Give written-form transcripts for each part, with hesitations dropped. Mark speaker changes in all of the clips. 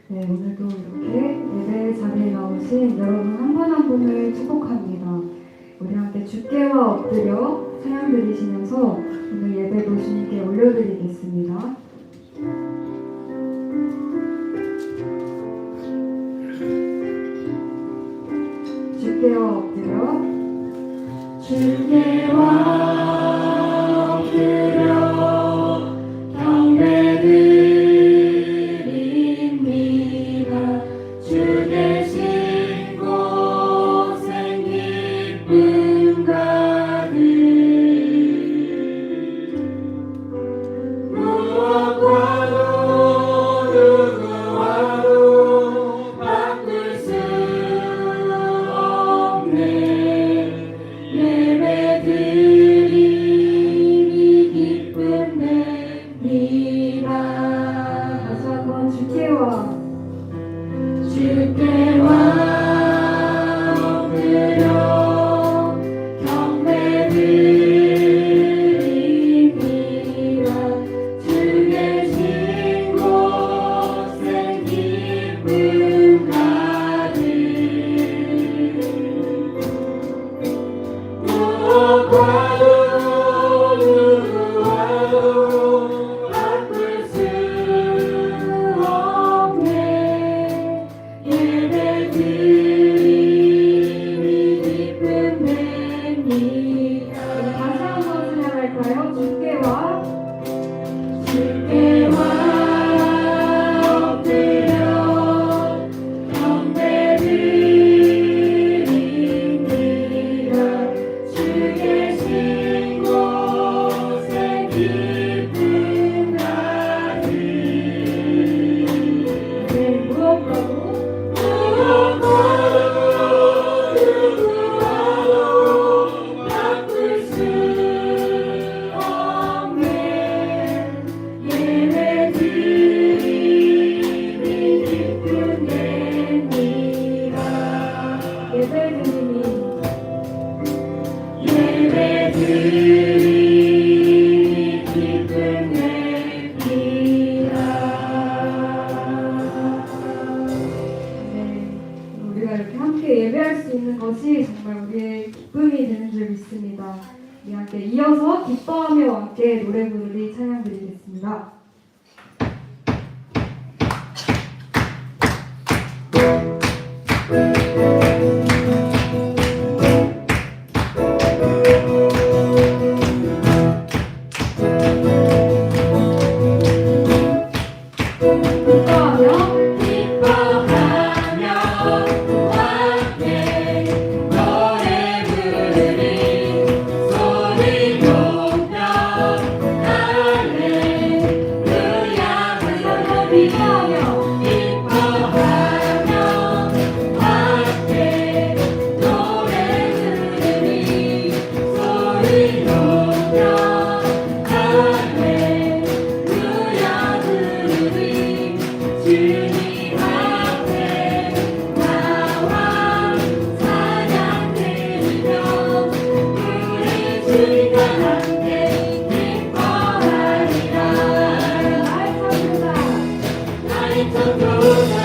Speaker 1: 네, 오늘도 이렇게 예배 자리에 나오신 여러분 한 분 한 분을 축복합니다. 우리 함께 주께와 엎드려 찬양 드리시면서 오늘 예배도 주님께 올려드리겠습니다. 주께와 엎드려 주께와 엎드려 경배드립니다. 주 계신 곳엔 기쁨 가득 무엇과도 누구와도 바꿀 수 없네. 예배드림이 기쁨 냅니다. 다시 한번 주께와 엎드려 경배드립니다. 주 계신 곳엔 기쁨 가득 무엇과도 누구와도 바꿀 수 없네. 예배드림이 기쁨 냅니다. 다시 한번 찬양할까요? 주께와 엎드려 경배드립니다. 주 계신 곳에 기쁨 가득 무엇과도 누구와도 바꿀 수 없네. 예배드림이 기쁨 냅니다. 예배드림이 기쁨 냅니다. 네, 우리가 이렇게 함께 예배할 수 있는 것이 정말 우리의 기쁨이 되는 줄 믿습니다. 우리 함께 이어서 기뻐하며 함께 노래 부르리 찬양 드리겠습니다. 기뻐하며 함께 노래 부르리 소리 높여 할렐루야 기뻐하며 함께 노래 부르리 소리 높여 할렐루야 부르리 주님 앞에 나와 찬양 드리며 우리 주님과 함께 기뻐하리라. 나의 천도자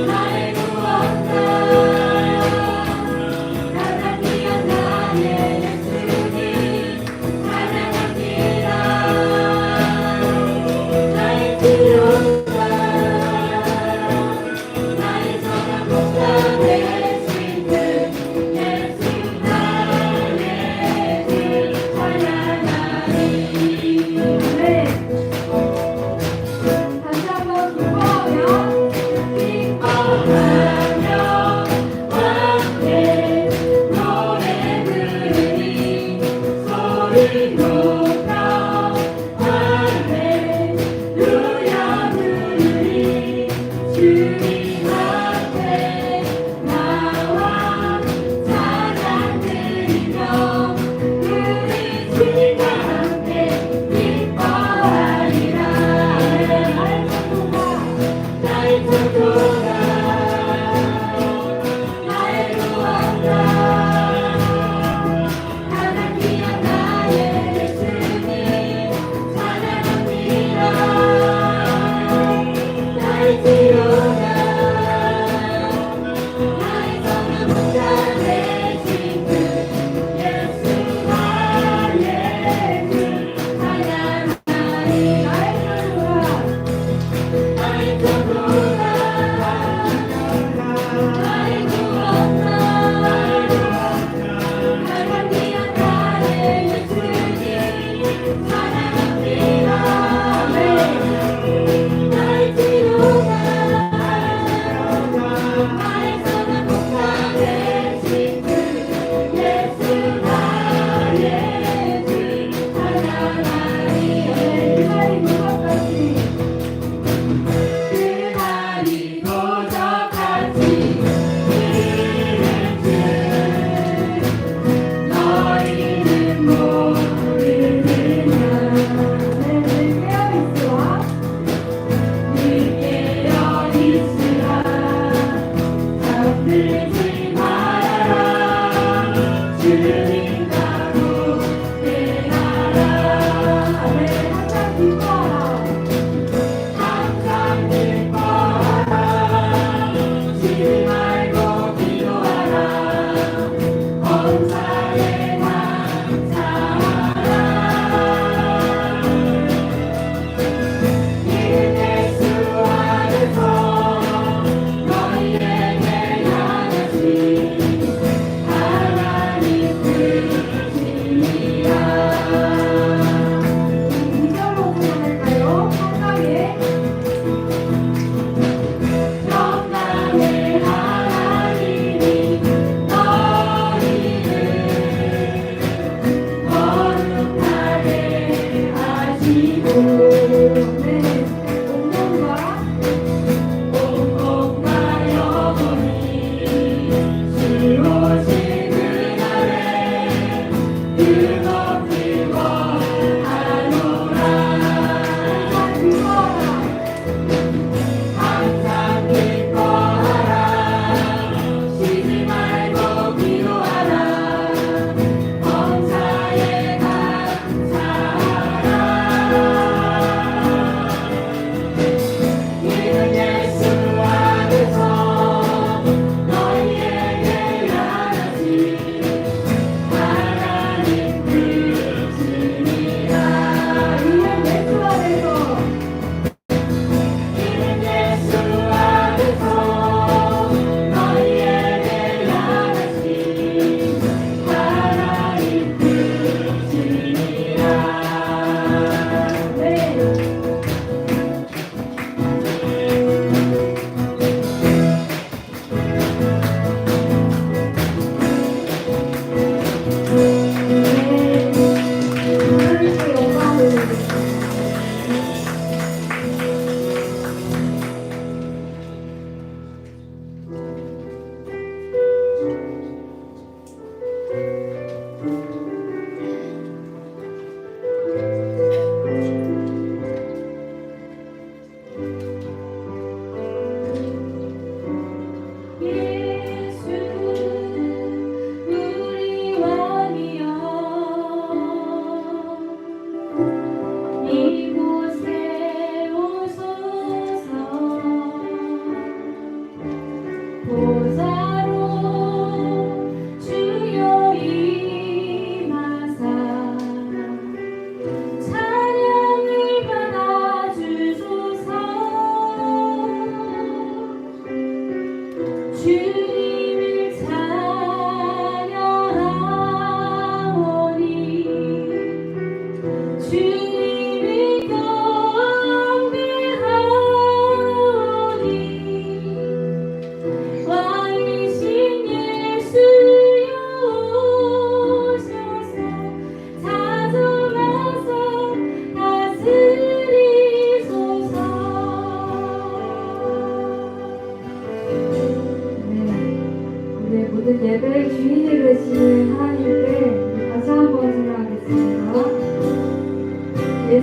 Speaker 1: 나의 구원자 가장 귀한 나의 예수님 찬양합니다. 나의 치료자 나의 선한 목자 되신 그 예수 나의 주 찬양하리. 네. 다시 한번 기뻐하며 함께 노래 부르리 소리 높여 할렐루야 부르리 주님 앞에 나와 찬양 드리며 우리 주님과 함께 기뻐하리라. 나의 천도자 나의 구원자 가장 귀한 나의 예수님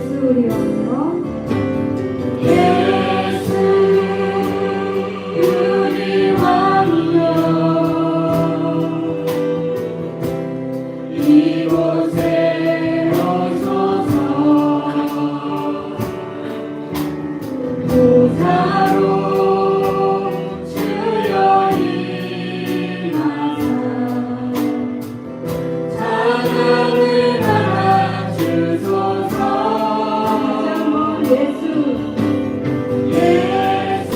Speaker 1: 예수 우리 왕이여
Speaker 2: 예수 우리 왕이여 이곳에 오소서 보좌로 주여 임하사 찬양을 받아 주소서
Speaker 1: 예수
Speaker 2: 예수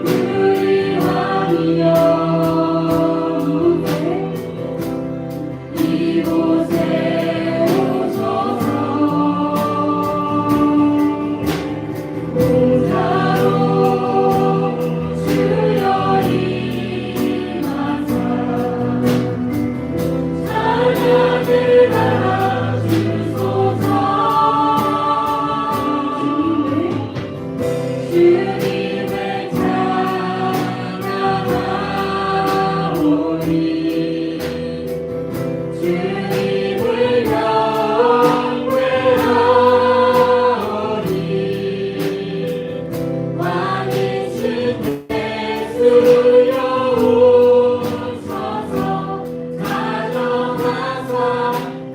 Speaker 2: 우리 왕이여 이곳에 오소서 보좌로 주여 임하사 찬양을 받아 주소서 주님을 찬양하오니 주님을 경배하오니 왕이신 예수여 오소서 다정하사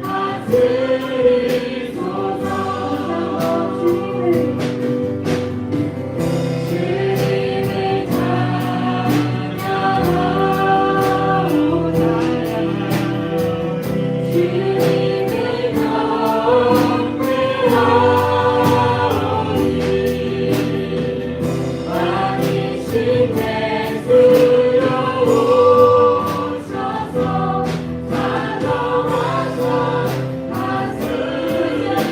Speaker 2: 다스리소서 주님을 찬양하오니 주님을 경배하오니 왕이신 예수여 오소서 다정하사 다스리소서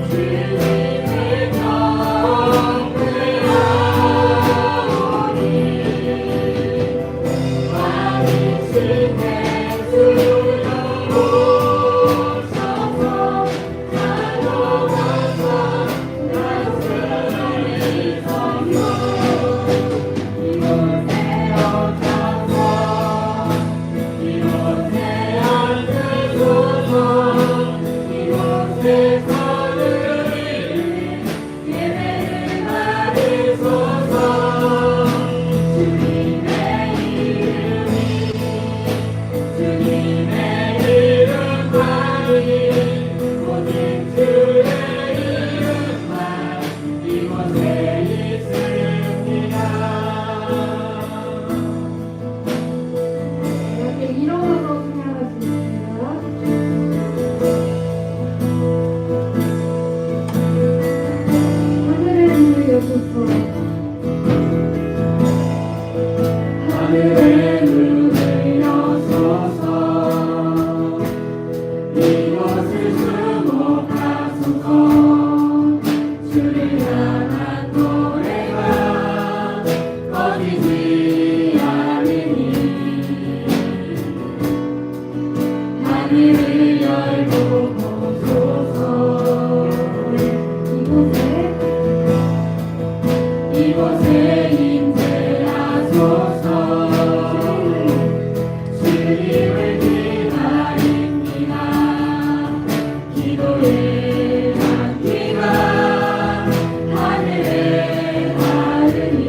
Speaker 2: 주님을 찬양하오니 주님을 경배하오니 왕이신 예수여 오소서 다정하사 다스리소서 이곳에 오셔서 이곳에 앉으소서 이곳에서 드리는 예배를 받으소서 주님의 이름이 주님의 이름만이 모든 주의 이름만 이곳에 있습니다.
Speaker 1: 이렇게 일어나서 찬양할 수 있습니다. 하늘의 문을 여소서
Speaker 2: 하늘의 문을 여소서 이곳을 주목하소서 주를 향한 노래가 꺼지지 않으니 하늘을 열고 보소서 이곳에 임재하소서 주님을 기다립니다. 기도의 향기가 하늘에 닿으니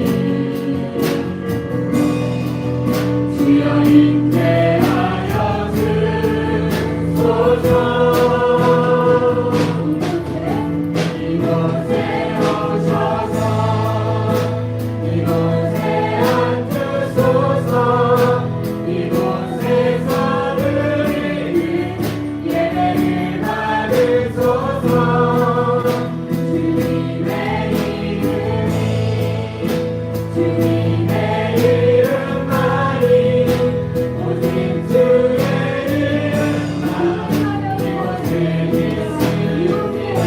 Speaker 2: 주여 임재하여 주소서 이곳에 오셔서 이곳에 앉으소서 이곳에서 드리는 예배를 받으소서 주님의 이름이 주님의 이름만이 오직 주의 이름만 이곳에 있습니다.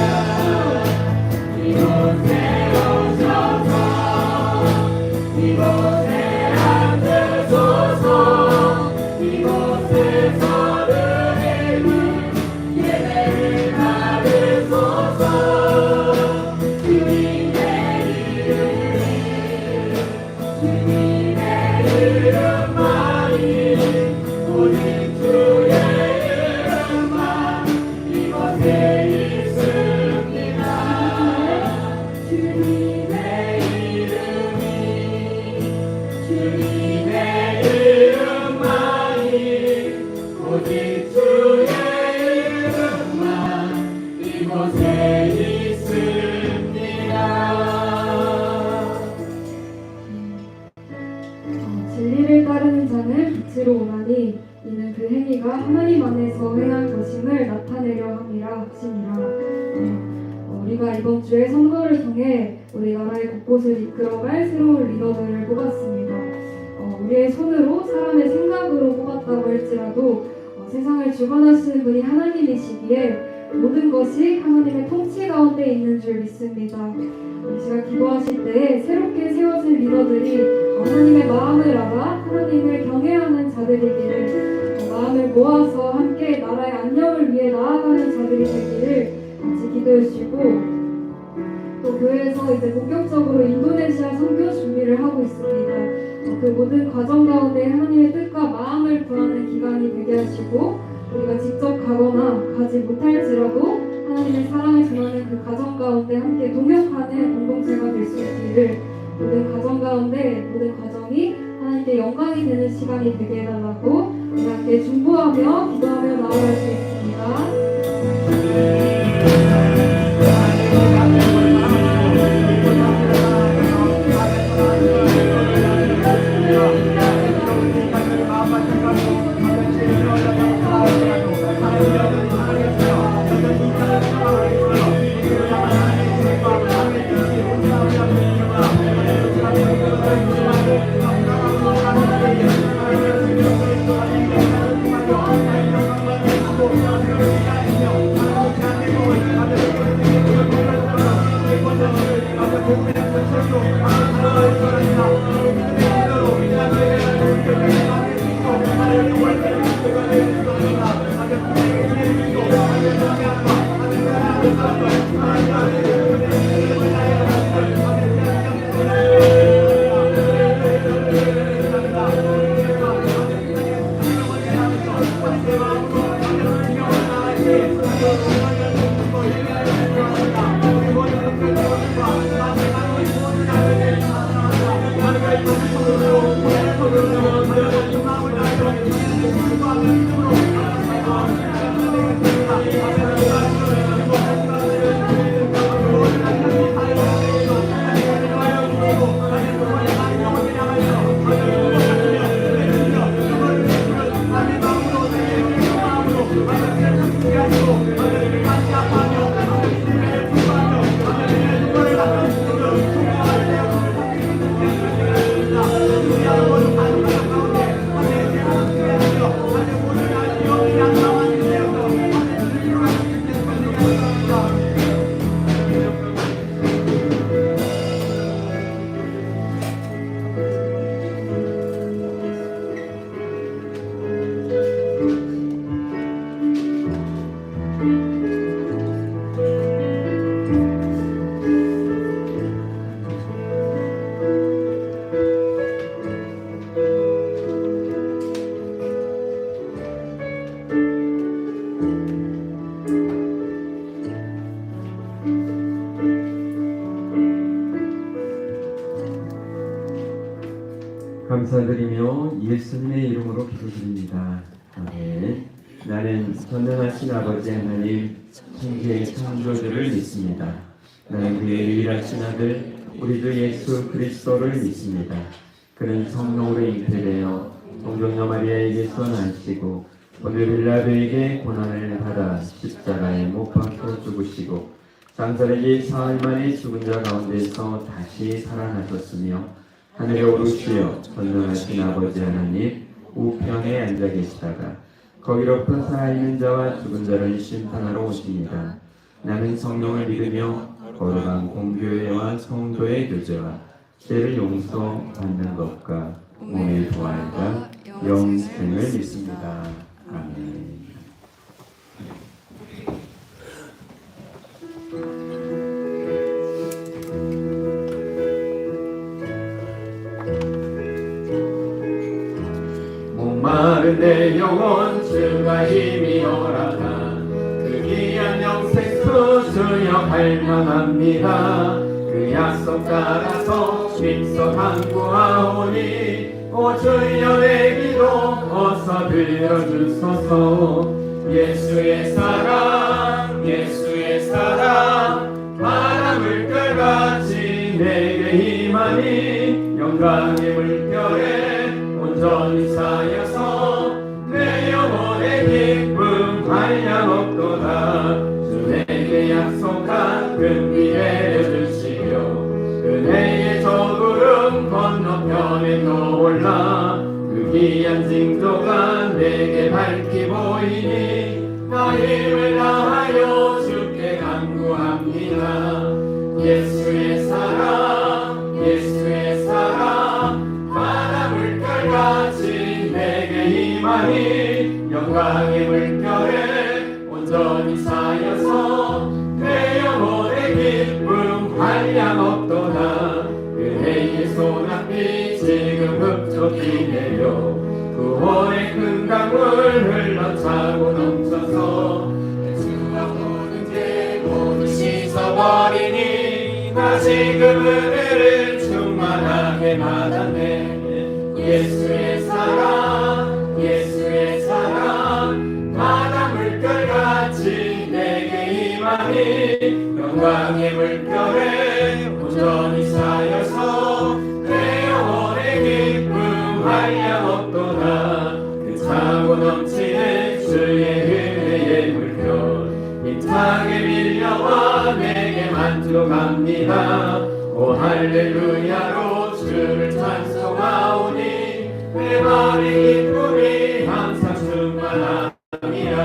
Speaker 2: 주님의 이름이 주님의 이름만이 오직 주의 이름만 이곳에 있습니다.
Speaker 1: 진리를 따르는 자는 빛으로 오나니 이는 그 행위가 하나님 안에서 행한 것임을 나타내려 함이라 하시니라. 우리가 이번 주에 선거를 통해 우리 나라의 곳곳을 이끌어갈 새로운 리더들을 뽑았습니다. 우리의 손으로 사람의 생각으로 뽑았다고 할지라도 세상을 주관하시는 분이 하나님이시기에 모든 것이 하나님의 통치 가운데 있는 줄 믿습니다. 제가 기도하실 때 새롭게 세워진 리더들이 하나님의 마음을 알아 하나님을 경외하는 자들이기를, 마음을 모아서 함께 나라의 안녕을 위해 나아가는 자들이 되기를 같이 기도해 주시고, 또 교회에서 이제 본격적으로 인도네시아 선교 준비를 하고 있습니다. 그 모든 과정 가운데 하나님의 뜻과 마음을 구하는 기간이 되게 하시고, 우리가 직접 가거나 가지 못할지라도 하나님의 사랑을 전하는 그 과정 가운데 함께 동역하는 공동체가 될 수 있기를, 모든 과정 가운데 모든 과정이 하나님께 영광이 되는 시간이 되게 해달라고 우리 함께 중보하며 기도하며 나아갈 수 있습니다.
Speaker 3: 감사드리며 예수님의 이름으로 기도드립니다. 아멘. 나는 전능하신 아버지 하나님, 천지의 창조주를 믿습니다. 나는 그의 유일하신 아들 우리 주 예수 그리스도를 믿습니다. 그는 성령으로 잉태되어 동정녀 마리아에게서 나시고 본유 빌라도에게 고난을 받아 십자가에 못 박혀 죽으시고 장사되기 사흘 만에 죽은 자 가운데서 다시 살아나셨으며 하늘에 오르시어 전능하신 아버지 하나님 우편에 앉아 계시다가 거기로부터 살아있는 자와 죽은 자를 심판하러 오십니다. 나는 성령을 믿으며 거룩한 공교회와 성도의 교제와 죄를 용서받는 것과 몸의 부활과 영생을 믿습니다. 아멘.
Speaker 2: 목마른 내 영혼 주가 힘이 허락한 그 귀한 영생수 주여 갈망합니다. 그 그 약속 따라서 힘써 간구하오니 오 주여 내 기도 어서 들어주소서. 예수의 사랑 예수의 사랑 바람을 끌같이 내게 임하니 영광의 물결에 온전히 쌓여서 내 영혼의 기쁨 한량없도다. 주 내게 약속한 큰 미래를 주시며 은혜의 저 구름 건너편에 떠올라 그 귀한 징조가 내게 밝히 보이니 나 힘을 다하여 주께 간구합니다. 예수의 사랑 예수의 사랑 바람을 깔같이 내게 임하니 영광의 물결에 온전히 쌓여서 내 영혼의 기쁨 한량없도다. 은혜의 소낙비 지금 흡족히 내려 구원의 큰 강물 흘러차고 넘쳐서 내 주와 모든 죄 모두 씻어버리니 나 지금 은혜를 충만하게 받았네. 예수의 사랑 예수의 사랑 바닷물 결같이 내게 임하니 영광의 물결에 온전히 쌓여서 내 영혼의 기쁨 한량없도다. 그 차고 넘치는 주의 은혜의 물결 힘차게 밀려와 내게 만족합니다. 오 할렐루야로 주를 찬송하오니 내 마음의 기쁨이 항상 충만함이라.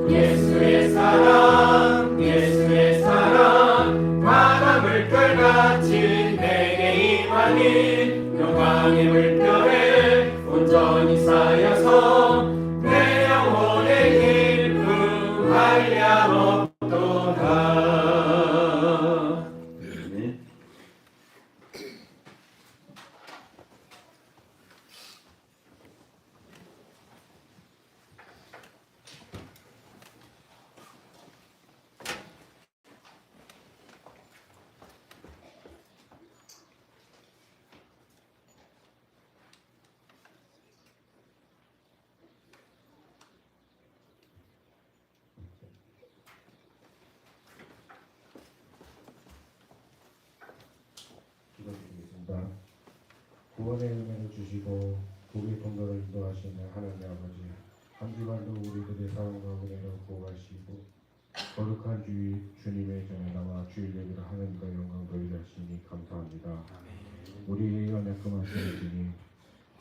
Speaker 2: 예수의 사랑 예수의 사랑 바람을 끌같이 내게 임하니 영광의 물결에 온전히 쌓여서 내 영혼의 기쁨 한량없도다.
Speaker 3: 네.
Speaker 4: 기도드리겠습니다. 구원의 은혜를 주시고 복의 통로를 인도하시는 하나님 아버지, 한 주간도 우리들의 사랑과 은혜를 보호하시고 거룩한 주님의 전에 나와 주일 예배를 하나님과 영광 돌리시니 감사합니다. 우리의 연약함하신 주님,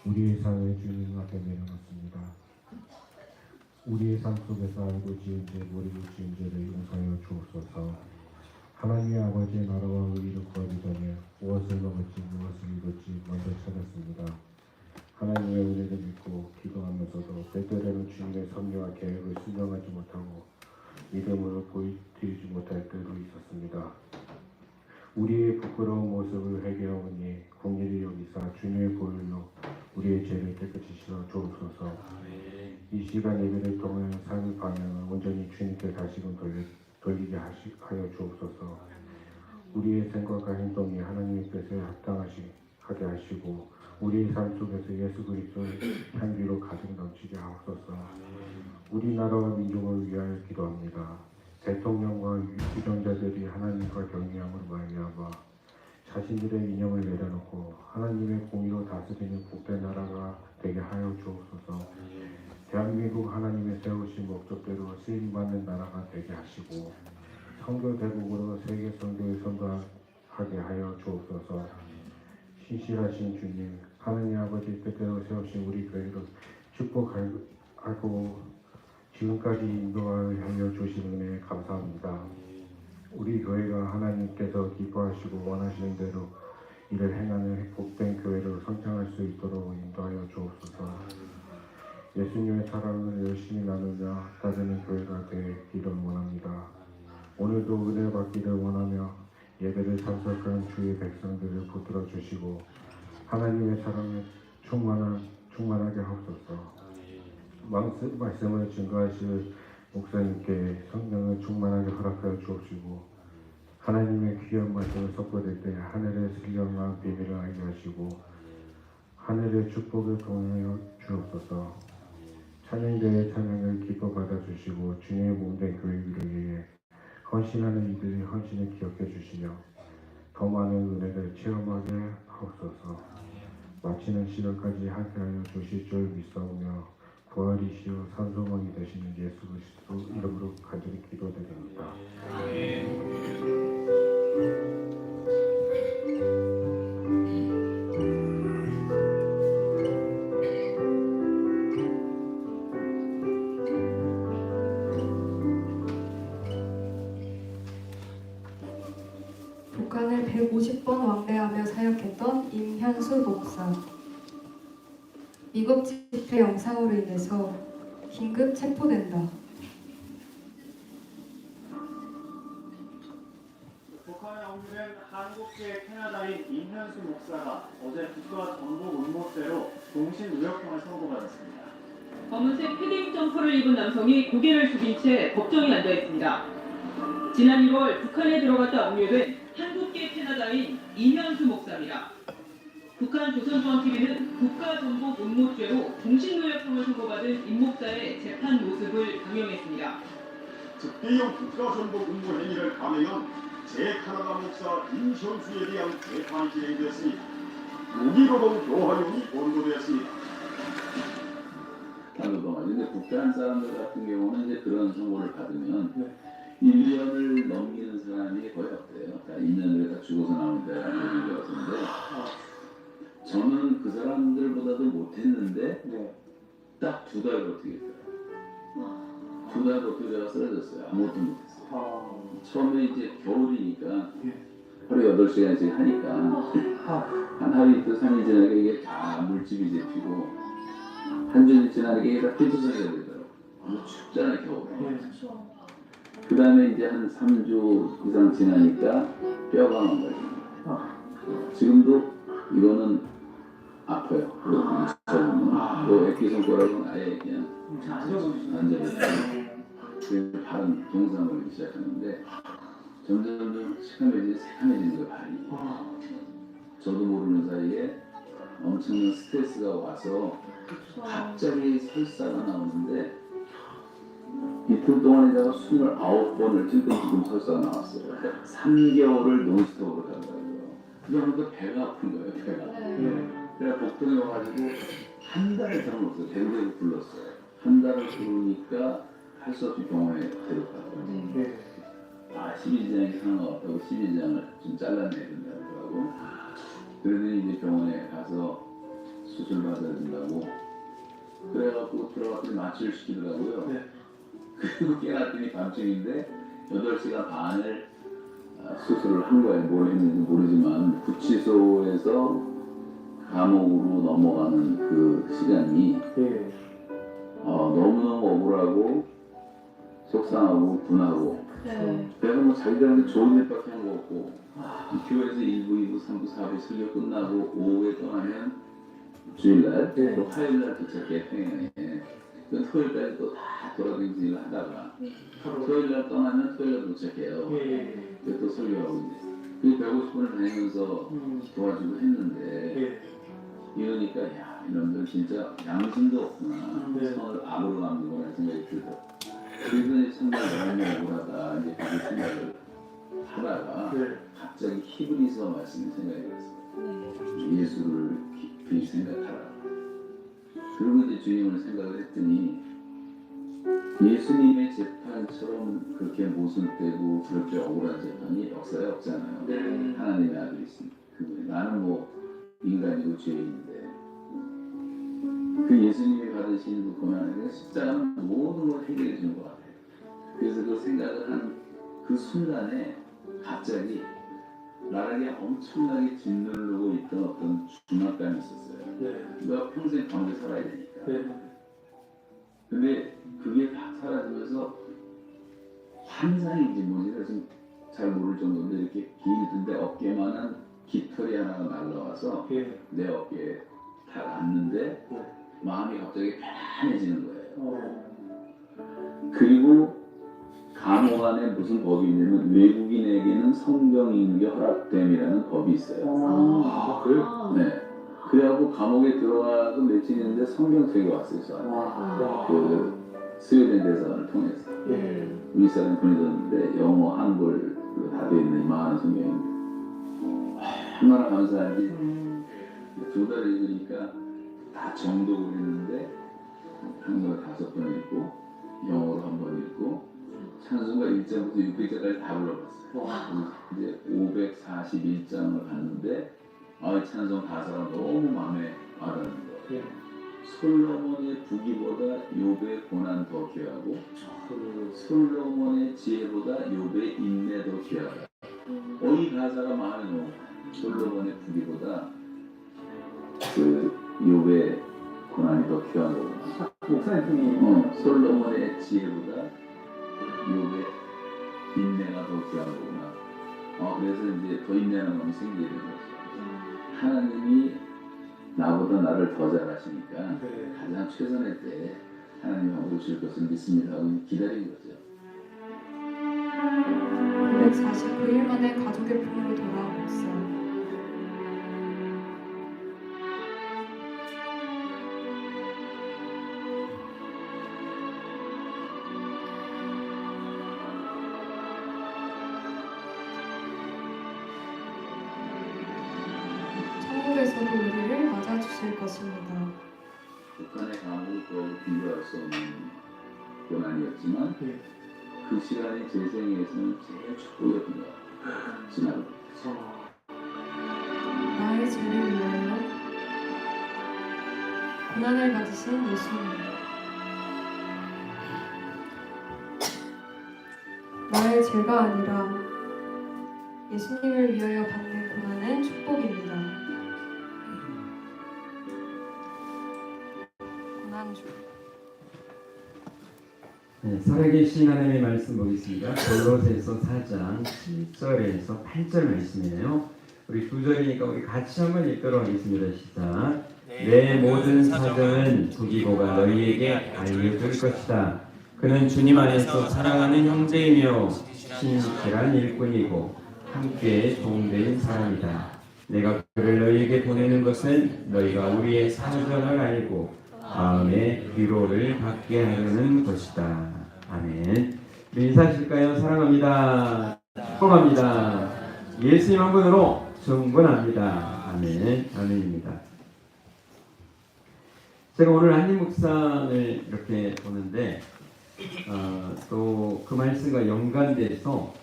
Speaker 4: 우리의 삶의 주님 앞에 내려놓습니다. 우리의 삶 속에서 알고 지은 죄, 모르고 지은 죄를 용서하여 주옵소서. 하나님의 아버지의 나라와 의를 구하기 전에 무엇을 먹을지 무엇을 입을지 먼저 찾았습니다. 하나님의 은혜를 믿고 기도하면서도 때때로는 주님의 섭리와 계획을 순종하지 못하고 믿음으로 보여드리지 못할 때도 있었습니다. 우리의 부끄러운 모습을 회개하오니 긍휼히 여기사 주님의 보혈로 우리의 죄를 깨끗이 씻어 주옵소서. 이 시간 예배를 통해 삶의 방향을 온전히 주님께 다시금 돌리게 하여 주옵소서. 우리의 생각과 행동이 하나님의 뜻에 합당하게 하시고 우리의 삶 속에서 예수 그리스도의 향기로 가득 넘치게 하옵소서. 우리나라와 민족을 위하여 기도합니다. 대통령과 유정자들이 하나님과 경외함을 말미암아 자신들의 이념을 내려놓고 하나님의 공의로 다스리는 복된 나라가 되게 하여 주옵소서. 대한민국 하나님의 세우신 목적대로 쓰임받는 나라가 되게 하시고 선교 대국으로 세계 선교에 선도하게 하여 주옵소서. 신실하신 주님, 하나님 아버지 뜻대로 세우신 우리 교회를 축복하고 지금까지 인도하여 주신 은혜에 감사합니다. 우리 교회가 하나님께서 기뻐하시고 원하시는 대로 이를 행하는 복된 교회로 성장할 수 있도록 인도하여 주옵소서. 예수님의 사랑을 열심히 나누며 따르는 교회가 되기를 원합니다. 오늘도 은혜 받기를 원하며 예배를 참석한 주의 백성들을 붙들어 주시고 하나님의 사랑을 충만하게 하옵소서. 말씀을 증거하실 목사님께 성령을 충만하게 허락하여 주옵시고 하나님의 귀한 말씀을 선포될 때 하늘의 기경과 비밀을 알게 하시고 하늘의 축복을 통하여 주옵소서. 찬양대의 찬양을 기뻐 받아주시고 주님의 몸된 교회 위에 헌신하는 이들의 헌신을 기억해 주시며 더 많은 은혜를 체험하게 하옵소서. 마치는 시간까지 함께하여 주실 줄 믿사오며 부활이시오 산소망이 되시는 예수 그리스도 이름으로 간절히 기도드립니다.
Speaker 1: 북한을 150번 왕래하며 사역했던 임현수 목사. 미국 집회 영상으로 인해서 긴급 체포된다.
Speaker 5: 북한에 억류된 한국계 캐나다인 임현수 목사가 어제 국가 정보 음모죄로 동신 무역형을 선고받았습니다.
Speaker 6: 검은색 패딩 점퍼를 입은 남성이 고개를 숙인 채 법정에 앉아 있습니다. 지난 1월 북한에 들어갔다 억류된 한국계 캐나다인 임현수 목사입니다. 북한 조선중앙TV는 국가정보 음모죄로 동신노역형을 선고받은 임 목사의 재판 모습을 강령했습니다.
Speaker 7: 특대형 국가정보 음모 행위를 감행한 제 캐나다 목사 임현수에 대한 재판이 진행되었습니다. 무기노동 교화용이 권고되었습니다.
Speaker 8: 근데 북한 사람들 같은 경우는 이제 그런 선고를 받으면 1년을 넘기는 사람이 거의 없대요. 다 2년을 다 죽어서 나온다라는 얘기가 같은데 저는 그 사람들보다도 못했는데 딱 2달 버티겠어요. 2달 버티다가 쓰러졌어요. 아무것도 못했어요. 처음에 이제 겨울이니까 하루에 8시간씩 하니까 한 하루 이틀 3일 지나니까 이게 다 물집이 잡히고 한 주일 지나니까 이게 다 삐뚤어져야 되더라고요. 너무 춥잖아요, 겨울에. 그 다음에 이제 한 3주 이상 지나니까 뼈가 망가집니다. 지금도 이거는 아파요. 또 액기 손가락은 아예 그냥 앉아있어요. 그래서 발은 동상을 시작하는데 점점 새카매지는 거예요, 발이. 저도 모르는 사이에 엄청난 스트레스가 와서 갑자기 설사가 나오는데 이틀 동안에다가 29번을 지금 설사가 나왔어요. 3개월을 논스톱으로 가더라고요. 그러니까 배가 아픈 거예요, 배가. 그래서 복통이 와가지고 한 달을 들어놓았어요. 대구에서 불렀어요. 한 달을 부르니까 할 수 없이 병원에 데려가더라고요. 12지장이 상하가 없다고 12지장을 좀 잘라내야 된다고 하고 그러더니 이제 병원에 가서 수술 받아야 된다고 그래갖고 들어갔더니 마취를 시키더라고요. 그리고 깨놨더니 밤중인데 8시간 반을 수술을 한 거예요. 뭘 했는지 모르지만 구치소에서 감옥으로 넘어가는 그 시간이 너무너무 억울하고 속상하고 분하고 내가 뭐 자기들한테 좋은 일밖에 한 거 없고 교회에서 1부, 2부, 3부, 4부 설교 끝나고 오후에 떠나면 주일날 또 화요일날 도착해 평양에 토요일까지 또 다 돌아다니면서 일을 하다가 토요일날 떠나면 토요일날 도착해요. 또 설교하고 이제 150분을 다니면서 도와주고 했는데 이러니까 야 이놈들 진짜 양심도 없구나. 선을 악으로 만드는 생각이 들더라고요. 그래서 정말 너무 억울하다 이제 그 생각을 하다가 갑자기 히브리서 말씀이 생각이 났어요. 예수를 깊이 생각하라. 그리고 이제 주님을 생각을 했더니 예수님의 재판처럼 그렇게 모순되고 그렇게 억울한 재판이 역사에 없잖아요. 하나님의 아들이 있으니까 그분이 나는 뭐 인간이고 죄인인데 그 예수님이 받으신 그 고난의 십자가는 모든 걸 해결해 주는 것 같아요. 그래서 그 생각을 한 그 순간에 갑자기 나에게 엄청나게 짓누르고 있던 어떤 중압감이 있었어요. 내가 평생 가운데 살아야 되니까. 근데 그게 다 사라지면서 환상인지 뭔지를 좀 잘 모를 정도인데 이렇게 길던데 어깨만한 깃털이 하나가 날라와서 내 어깨에 딱 앉는데 마음이 갑자기 편안해지는 거예요. 그리고 감옥 안에 무슨 법이 있냐면 외국인에게는 성경 읽는 허락됨이라는 법이 있어요.
Speaker 5: 그래요?
Speaker 8: 네. 그래갖고 감옥에 들어가서 며칠 있는데 성경책이 왔어요. 저한테. 그 스웨덴 대사관을 통해서. 우리 사람이 보내줬는데 영어, 한글 다 되어 있는 이만한 성경인데 얼마나 감사한지 2달 읽으니까 다 정독을 했는데 한글 5번 읽고 영어로 1번 읽고 찬송가 1장부터 600장까지 다 불러봤어요. 이제 541장을 봤는데 찬송 가사가 너무 마음에 와닿는 거예요. 솔로몬의 부귀보다 욥의 고난 더 귀하고 솔로몬의 지혜보다 욥의 인내 더 귀하다. 이 가사가 마음에 너무 와요. 솔로몬의 부귀보다 그 욥의 고난이 더 귀한 거구나.
Speaker 5: 목사님이
Speaker 8: 솔로몬의 지혜보다 욥의 인내가 더 귀한 거구나. 그래서 이제 더 인내하는 마음이 생기게 된 거죠. 하나님이 나보다 나를 더 잘하시니까 가장 최선의 때 하나님하고 오실 것을 믿습니다 하고 기다린 거죠.
Speaker 1: 949일 만에 가족의 품으로 돌아온 목사. 천국에서도 우리를 맞아주실 것입니다.
Speaker 8: 북한의 감옥과 비교할 수 없는 고난이었지만 그 시간이 제 생애에서는 제일 축복이었던 것 같아요. 지나고
Speaker 1: 나의 죄를 위하여 고난을 받으신 예수님. 나의 죄가 아니라 예수님을 위하여 받는 고난은 축복입니다. 고난주.
Speaker 3: 네, 살아계신 하나님의 말씀 보겠습니다. 골로새서 4장 7절에서 8절 말씀이에요. 우리 2절이니까 우리 같이 한번 읽도록 하겠습니다. 시작. 내 모든 사정은 부기고가 너희에게 알려줄 것이다. 그는 주님 안에서 사랑하는 형제이며 신실한 일꾼이고 함께 동된 사람이다. 내가 그를 너희에게 보내는 것은 너희가 우리의 사정을 알고 마음의 위로를 받게 하려는 것이다. 아멘. 우리 인사하실까요? 사랑합니다. 축복합니다. 예수님 한 분으로 충분합니다. 아멘. 아멘입니다. 제가 오늘 한림 묵상을 이렇게 보는데 또 그 말씀과 연관돼서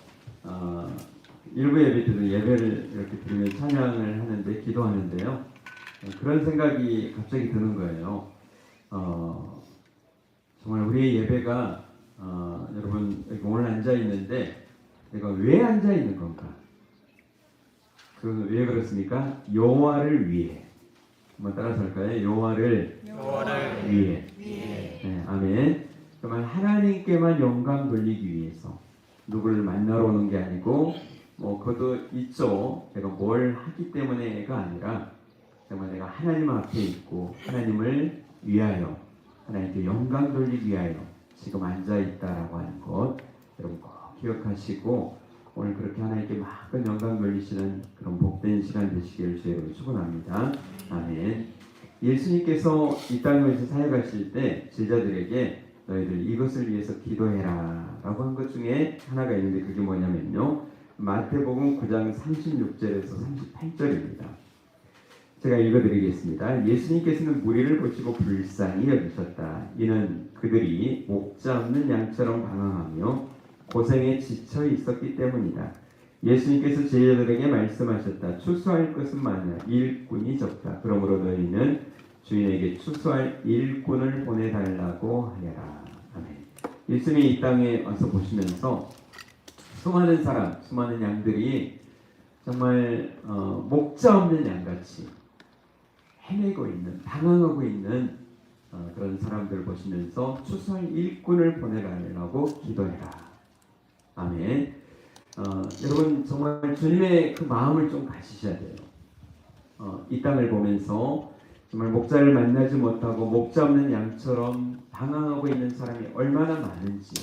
Speaker 3: 일부 예배 때도 예배를 이렇게 드리면 찬양을 하는데 기도하는데요. 그런 생각이 갑자기 드는 거예요. 정말 우리의 예배가 여러분 여기 오늘 앉아 있는데 내가 왜 앉아 있는 건가? 그 왜 그렇습니까? 여호와를 위해. 한번 따라서 할까요? 여호와를 위해. 네, 아멘. 정말 하나님께만 영광 돌리기 위해서 누구를 만나러 오는 게 아니고 그것도 있죠. 내가 뭘 하기 때문에가 아니라 정말 내가 하나님 앞에 있고 하나님을 위하여 하나님께 영광 돌리기 위하여 지금 앉아있다라고 하는 것 여러분 꼭 기억하시고 오늘 그렇게 하나님께 마음껏 영광 돌리시는 그런 복된 시간 되시기를 주의로 축원합니다. 아멘. 예수님께서 이 땅에서 사역하실 때 제자들에게 너희들 이것을 위해서 기도해라 라고 한 것 중에 하나가 있는데 그게 뭐냐면요. 마태복음 9장 36절에서 38절입니다. 제가 읽어드리겠습니다. 예수님께서는 무리를 보시고 불쌍히 여기셨다. 이는 그들이 목자 없는 양처럼 방황하며 고생에 지쳐 있었기 때문이다. 예수님께서 제자들에게 말씀하셨다. 추수할 것은 많으나 일꾼이 적다. 그러므로 너희는 주인에게 추수할 일꾼을 보내달라고 하여라. 아멘. 예수님이 이 땅에 와서 보시면서 수많은 사람, 수많은 양들이 정말 목자 없는 양같이 헤매고 있는, 방황하고 있는 그런 사람들을 보시면서 추수할 일꾼을 보내달라고 기도해라. 아멘. 여러분 정말 주님의 그 마음을 좀 가지셔야 돼요. 이 땅을 보면서 정말 목자를 만나지 못하고 목자 없는 양처럼 방황하고 있는 사람이 얼마나 많은지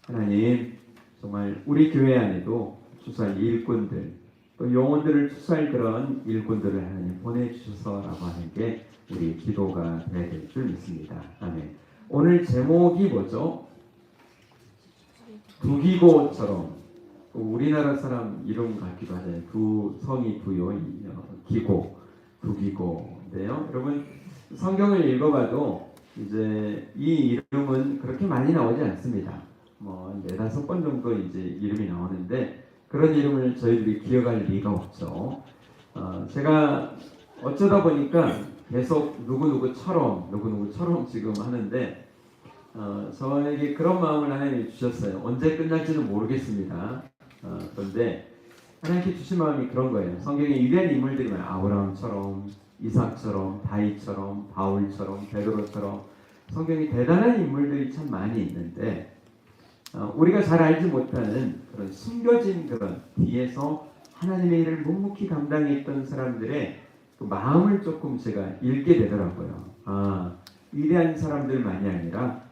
Speaker 3: 하나님 정말 우리 교회 안에도 추수할 일꾼들 또 영혼들을 추수할 그런 일꾼들을 하나님 보내주셔서라고 하는 게 우리 기도가 되어야 될 줄 믿습니다. 아멘. 오늘 제목이 뭐죠? 두기고처럼 우리나라 사람 이름 같기도 하잖아요. 두 성이 두요 기고 두기고인데요. 여러분 성경을 읽어봐도 이제 이 이름은 그렇게 많이 나오지 않습니다. 뭐 4-5번 정도 이제 이름이 나오는데 그런 이름을 저희들이 기억할 리가 없죠. 제가 어쩌다 보니까 계속 누구누구처럼 지금 하는데 저에게 그런 마음을 하나님이 주셨어요. 언제 끝날지는 모르겠습니다. 그런데 하나님께 주신 마음이 그런 거예요. 성경에 위대한 인물들이 많아요. 아브라함처럼, 이삭처럼, 다윗처럼, 바울처럼, 베드로처럼 성경에 대단한 인물들이 참 많이 있는데 우리가 잘 알지 못하는 그런 숨겨진 그런 뒤에서 하나님의 일을 묵묵히 감당했던 사람들의 그 마음을 조금 제가 읽게 되더라고요. 위대한 사람들만이 아니라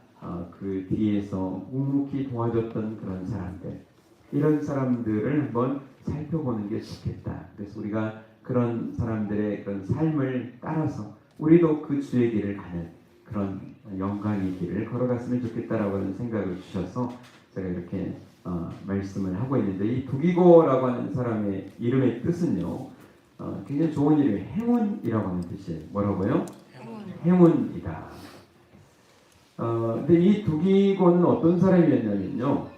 Speaker 3: 그 뒤에서 묵묵히 도와줬던 그런 사람들, 이런 사람들을 한번 살펴보는 게 좋겠다. 그래서 우리가 그런 사람들의 그런 삶을 따라서 우리도 그 주의 길을 가는 그런 영광의 길을 걸어갔으면 좋겠다라고 하는 생각을 주셔서 제가 이렇게 말씀을 하고 있는데, 이 두기고라고 하는 사람의 이름의 뜻은요, 굉장히 좋은 이름이에요. 행운이라고 하는 뜻이에요. 뭐라고요? 행운이다. 근데 이 두기고는 어떤 사람이었냐면요,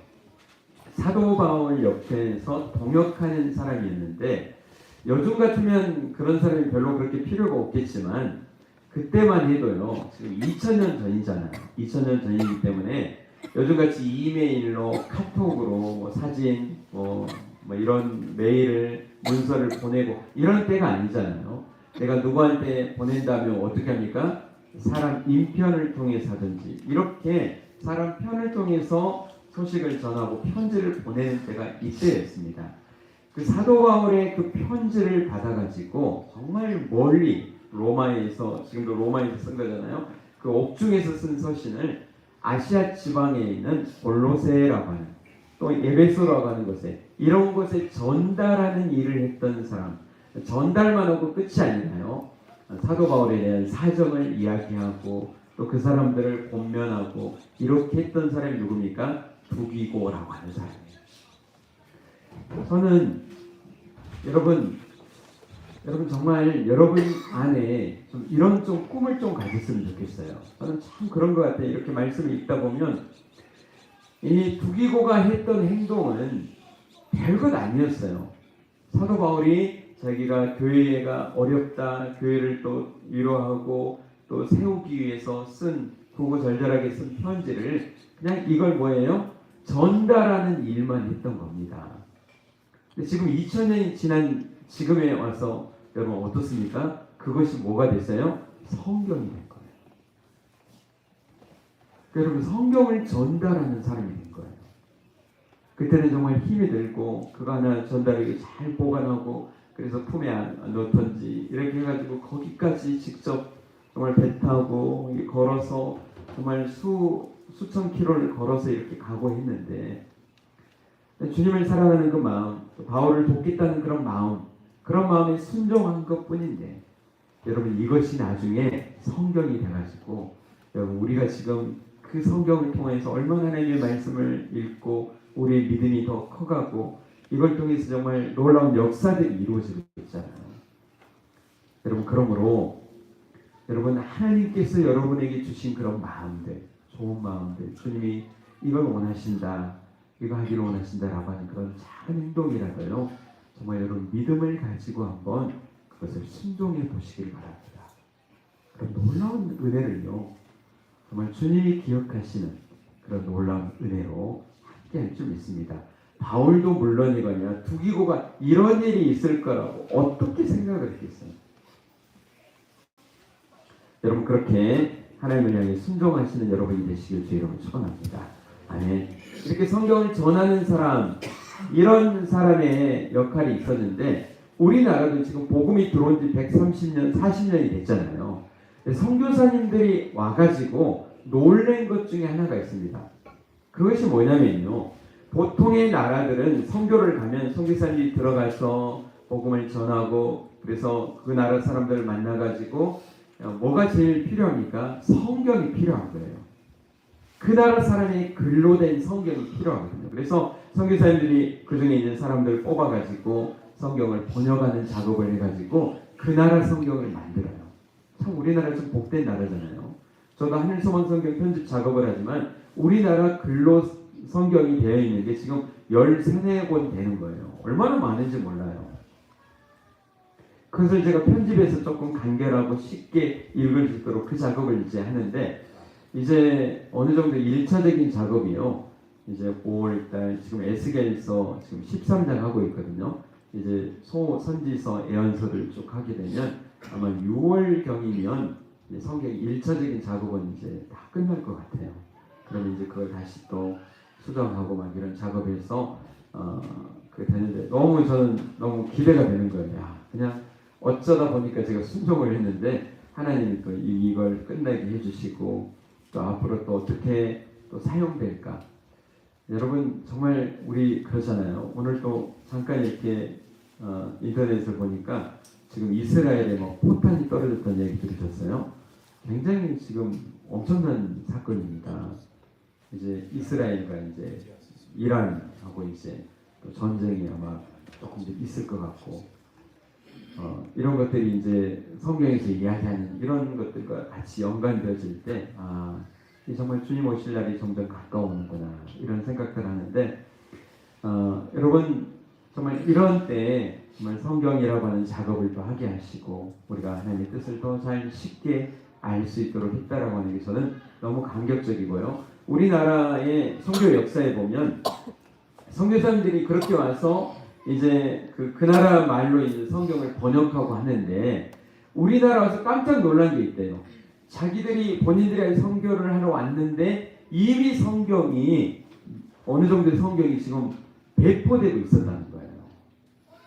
Speaker 3: 사도 바울 옆에서 동역하는 사람이었는데, 요즘 같으면 그런 사람이 별로 그렇게 필요가 없겠지만 그때만 해도요, 지금 2000년 전이잖아요. 2000년 전이기 때문에 요즘같이 이메일로, 카톡으로, 뭐 사진, 뭐 이런 메일을, 문서를 보내고 이런 때가 아니잖아요. 내가 누구한테 보낸다면 어떻게 합니까? 사람 인편을 통해서 하든지 이렇게 사람 편을 통해서 소식을 전하고 편지를 보내는 때가 이때였습니다. 그 사도 바울의 그 편지를 받아가지고 정말 멀리 로마에서, 지금도 로마에서 쓴 거잖아요. 그 옥중에서 쓴 서신을 아시아 지방에 있는 골로새라고 하는, 또 에베소라고 하는 곳에, 이런 곳에 전달하는 일을 했던 사람, 전달만 하고 끝이 아니라요, 사도 바울에 대한 사정을 이야기하고 또 그 사람들을 권면하고 이렇게 했던 사람이 누굽니까? 두기고라고 하는 사람이에요. 저는 여러분 정말 여러분 안에 좀 이런 좀 꿈을 좀 가졌으면 좋겠어요. 저는 참 그런 것 같아요. 이렇게 말씀을 읽다 보면 이 두기고가 했던 행동은 별것 아니었어요. 사도 바울이 자기가 교회가 어렵다, 교회를 또 위로하고 또 세우기 위해서 쓴, 구구절절하게 쓴 편지를 그냥 이걸 뭐예요? 전달하는 일만 했던 겁니다. 근데 지금 2000년이 지난 지금에 와서 여러분 어떻습니까? 그것이 뭐가 됐어요? 성경이 된 거예요. 여러분 성경을 전달하는 사람이 된 거예요. 그때는 정말 힘이 들고 그거 하나 전달하기 잘 보관하고, 그래서 품에 넣던지 이렇게 해가지고 거기까지 직접 정말 배 타고 걸어서 정말 수천 킬로를 걸어서 이렇게 가고 했는데, 주님을 사랑하는 그 마음, 바울을 돕겠다는 그런 마음에 순종한 것뿐인데, 여러분 이것이 나중에 성경이 돼가지고, 여러분 우리가 지금 그 성경을 통해서 얼마나 하나님의 말씀을 읽고 우리의 믿음이 더 커가고 이걸 통해서 정말 놀라운 역사들이 이루어지고 있잖아요. 여러분 그러므로 여러분 하나님께서 여러분에게 주신 그런 마음들, 좋은 마음들, 주님이 이걸 원하신다, 이거 하기를 원하신다라고 하는 그런 작은 행동이라도요, 정말 여러분 믿음을 가지고 한번 그것을 순종해 보시길 바랍니다. 그런 놀라운 은혜를요, 정말 주님이 기억하시는 그런 놀라운 은혜로 함께 할 줄 믿습니다. 바울도 물론이거냐 두기고가 이런 일이 있을 거라고 어떻게 생각을 했겠어요? 여러분 그렇게 하나님을 향해 순종하시는 여러분이 되시길 주 이름으로 축원합니다. 아멘. 이렇게 성경을 전하는 사람, 이런 사람의 역할이 있었는데, 우리나라도 지금 복음이 들어온 지 130년, 40년이 됐잖아요. 선교사님들이 와가지고 놀란 것 중에 하나가 있습니다. 그것이 뭐냐면요. 보통의 나라들은 선교를 가면 선교사님이 들어가서 복음을 전하고 그래서 그 나라 사람들을 만나가지고 뭐가 제일 필요합니까? 성경이 필요한 거예요. 그 나라 사람의 글로 된 성경이 필요하거든요. 그래서 선교사님들이 그 중에 있는 사람들을 뽑아가지고 성경을 번역하는 작업을 해가지고 그 나라 성경을 만들어요. 참 우리나라 좀 복된 나라잖아요. 저도 하늘소망 성경 편집 작업을 하지만 우리나라 글로 성경이 되어 있는 게 지금 13권 되는 거예요. 얼마나 많은지 몰라요. 그것을 제가 편집해서 조금 간결하고 쉽게 읽을 수 있도록 그 작업을 이제 하는데 이제 어느 정도 1차적인 작업이요. 이제 5월달 지금 에스겔서 지금 13장 하고 있거든요. 이제 선지서 예언서를 쭉 하게 되면 아마 6월경이면 성경 1차적인 작업은 이제 다 끝날 것 같아요. 그러면 이제 그걸 다시 또 수정하고 막 이런 작업해서 그게 되는데 저는 너무 기대가 되는 거예요. 야, 그냥 어쩌다 보니까 제가 순종을 했는데 하나님이 또 이걸 끝나게 해주시고 또 앞으로 또 어떻게 또 사용될까. 여러분 정말 우리 그러잖아요. 오늘 또 잠깐 이렇게 인터넷을 보니까 지금 이스라엘에 뭐 포탄이 떨어졌다는 얘기 들으셨어요? 굉장히 지금 엄청난 사건입니다. 이제 이스라엘과 이제 이란하고 이제 또 전쟁이 아마 조금 있을 것 같고 이런 것들이 이제 성경에서 이야기하는 이런 것들과 같이 연관되어질 때 정말 주님 오실 날이 점점 가까우는구나 이런 생각들 하는데 여러분 정말 이런 때에 정말 성경이라고 하는 작업을 또 하게 하시고 우리가 하나님의 뜻을 더 잘 쉽게 알 수 있도록 했다라고 하는 게 저는 너무 감격적이고요. 우리나라의 선교 역사에 보면 선교사님들이 그렇게 와서 이제 그 나라 말로 이제 성경을 번역하고 하는데 우리나라 와서 깜짝 놀란 게 있대요. 자기들이 본인들이 선교를 하러 왔는데 이미 성경이 어느 정도의 성경이 지금 배포되고 있었다는 거예요.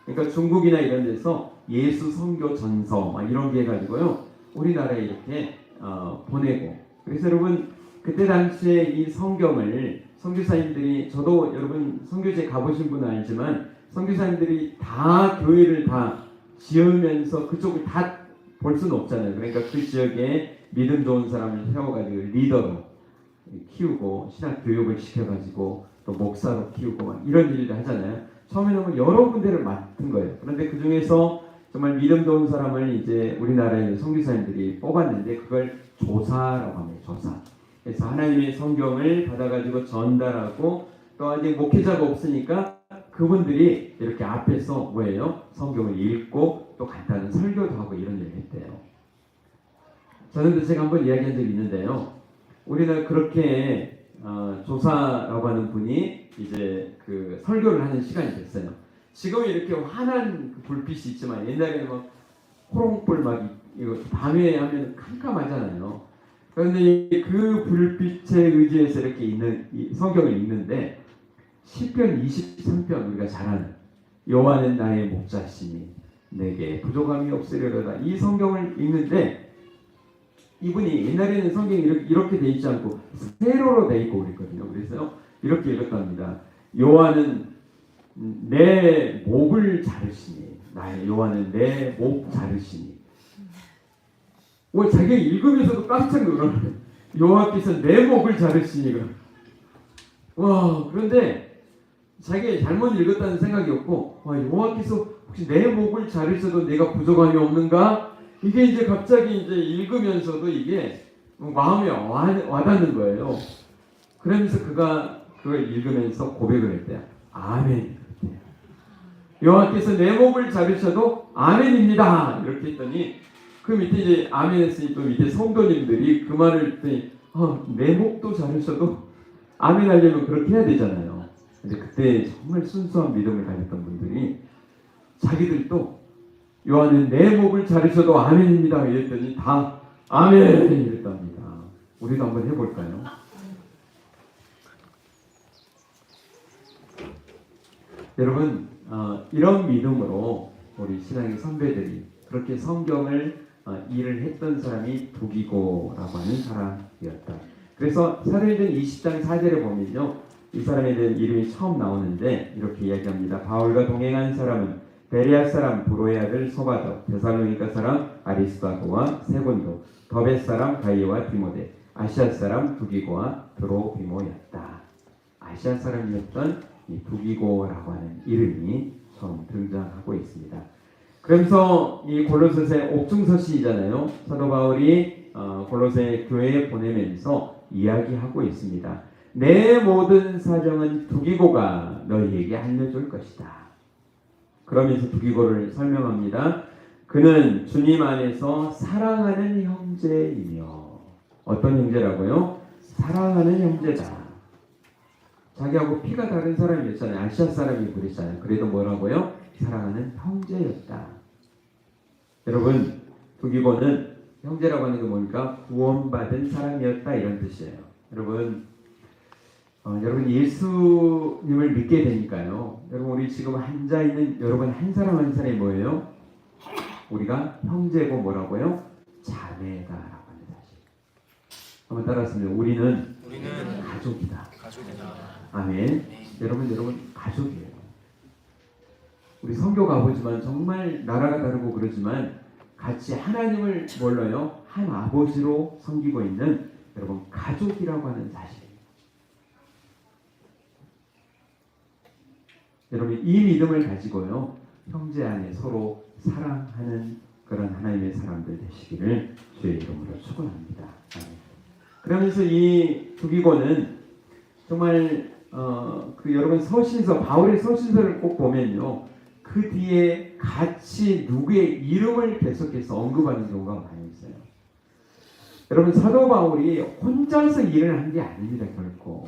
Speaker 3: 그러니까 중국이나 이런 데서 예수 선교 전서 막 이런 게 해가지고요 우리나라에 이렇게 보내고 그래서 여러분 그때 당시에 이 성경을 선교사님들이 저도 여러분 선교지에 가보신 분은 알지만 선교사님들이 다 교회를 다 지으면서 그쪽을 다 볼 수는 없잖아요. 그러니까 그 지역에 믿음 좋은 사람을 세워가지고 리더로 키우고 신학 교육을 시켜가지고 또 목사로 키우고 막 이런 일을 하잖아요. 처음에는 여러 군데를 맡은 거예요. 그런데 그 중에서 정말 믿음 좋은 사람을 이제 우리나라의 선교사님들이 뽑았는데 그걸 조사라고 합니다. 조사. 그래서 하나님의 성경을 받아가지고 전달하고 또 아직 목회자가 없으니까 그분들이 이렇게 앞에서 뭐예요? 성경을 읽고 또 간단한 설교도 하고 이런 일을 했대요. 저는 제가 한번 이야기한 적이 있는데요. 우리는 그렇게 조사라고 하는 분이 이제 그 설교를 하는 시간이 됐어요. 지금 이렇게 환한 그 불빛이 있지만 옛날에는 막 호롱불 막 이거 밤에 하면 캄캄하잖아요. 그런데 그 불빛에 의지해서 이렇게 있는 이 성경을 읽는데 시편 23편 우리가 잘 아는 여호와는 나의 목자시니 내게 부족함이 없으리로다 이 성경을 읽는데 이분이 옛날에는 성경이 이렇게 돼 있지 않고 세로로 돼 있고 그랬거든요. 그래서 이렇게 읽었답니다. 여호와는 내 목을 자르시니 나의 여호와는 내 목 자르시니 자기가 읽으면서도 깜짝 놀라요. 여호와께서 내 목을 자르시니 그런데 자기가 잘못 읽었다는 생각이 없고 여호와께서 혹시 내 목을 자르셔도 내가 부족함이 없는가? 이게 이제 갑자기 이제 읽으면서도 이게 마음에 와닿는 거예요. 그러면서 그가 그걸 읽으면서 고백을 했대요. 아멘. 여호와께서 내 목을 자르셔도 아멘입니다. 이렇게 했더니 그 밑에 이제 아멘 했으니 또 밑에 성도님들이 그 말을 했더니 내 목도 자르셔도 아멘 하려면 그렇게 해야 되잖아요. 근데 그때 정말 순수한 믿음을 가졌던 분들이 자기들도 요한은 내 목을 자르셔도 아멘입니다. 이랬더니 다 아멘 이랬답니다. 우리도 한번 해볼까요? 여러분 이런 믿음으로 우리 신앙의 선배들이 그렇게 성경을 일을 했던 사람이 두기고라고 하는 사람이었다. 그래서 사도행전 20장 4절에 보면요, 이 사람에 대한 이름이 처음 나오는데 이렇게 이야기합니다. 바울과 동행한 사람은 베레아 사람 브로의 아들 소바도, 데살로니가 사람 아리스도아고와 세곤도, 더베 사람 가이와 디모데, 아시아 사람 두기고와 드로비모였다. 아시아 사람이었던 이 두기고라고 하는 이름이 처음 등장하고 있습니다. 그러면서 이 골로새서 옥중서신이잖아요. 사도 바울이 골로새 교회에 보내면서 이야기하고 있습니다. 내 모든 사정은 두기고가 너희에게 알려줄 것이다. 그러면서 두기고를 설명합니다. 그는 주님 안에서 사랑하는 형제이며, 어떤 형제라고요? 사랑하는 형제다. 자기하고 피가 다른 사람이었잖아요. 아시아 사람이 그랬잖아요. 그래도 뭐라고요? 사랑하는 형제였다. 여러분, 두기고는 형제라고 하는 게 뭡니까? 구원받은 사람이었다, 이런 뜻이에요. 여러분 예수님을 믿게 되니까요. 여러분, 우리 지금 앉아 있는 여러분 한 사람 한 사람이 뭐예요? 우리가 형제고 뭐라고요? 자매다라고 하는 사실. 한번 따라하시면 우리는 가족이다. 아멘. 여러분 가족이에요. 우리 선교 가보지만 정말 나라가 다르고 그러지만 같이 하나님을 몰라요. 한 아버지로 섬기고 있는 여러분 가족이라고 하는 사실. 여러분 이 믿음을 가지고요, 형제 안에 서로 사랑하는 그런 하나님의 사람들 되시기를 주의 이름으로 축원합니다. 그러면서 이 두기고는 정말 여러분 서신서, 바울의 서신서를 꼭 보면요, 그 뒤에 같이 누구의 이름을 계속해서 언급하는 경우가 많이 있어요. 여러분 사도 바울이 혼자서 일을 한 게 아닙니다. 결코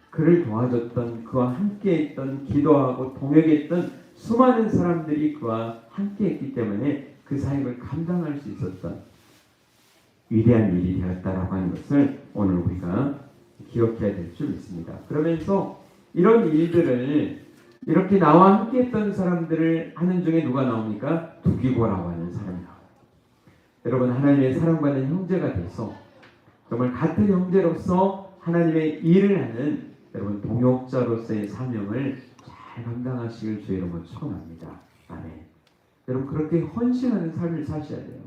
Speaker 3: 그를 도와줬던, 그와 함께했던, 기도하고 동역했던 수많은 사람들이 그와 함께했기 때문에 그 사역을 감당할 수 있었던 위대한 일이 되었다라고 하는 것을 오늘 우리가 기억해야 될 줄 믿습니다. 그러면서 이런 일들을 이렇게 나와 함께했던 사람들을 하는 중에 누가 나옵니까? 두기고라고 하는 사람이 나와요. 여러분 하나님의 사랑받는 형제가 돼서 정말 같은 형제로서 하나님의 일을 하는 여러분 동역자로서의 사명을 잘 감당하시길 주의 이름으로 축원합니다. 아멘. 여러분 그렇게 헌신하는 삶을 사셔야 돼요.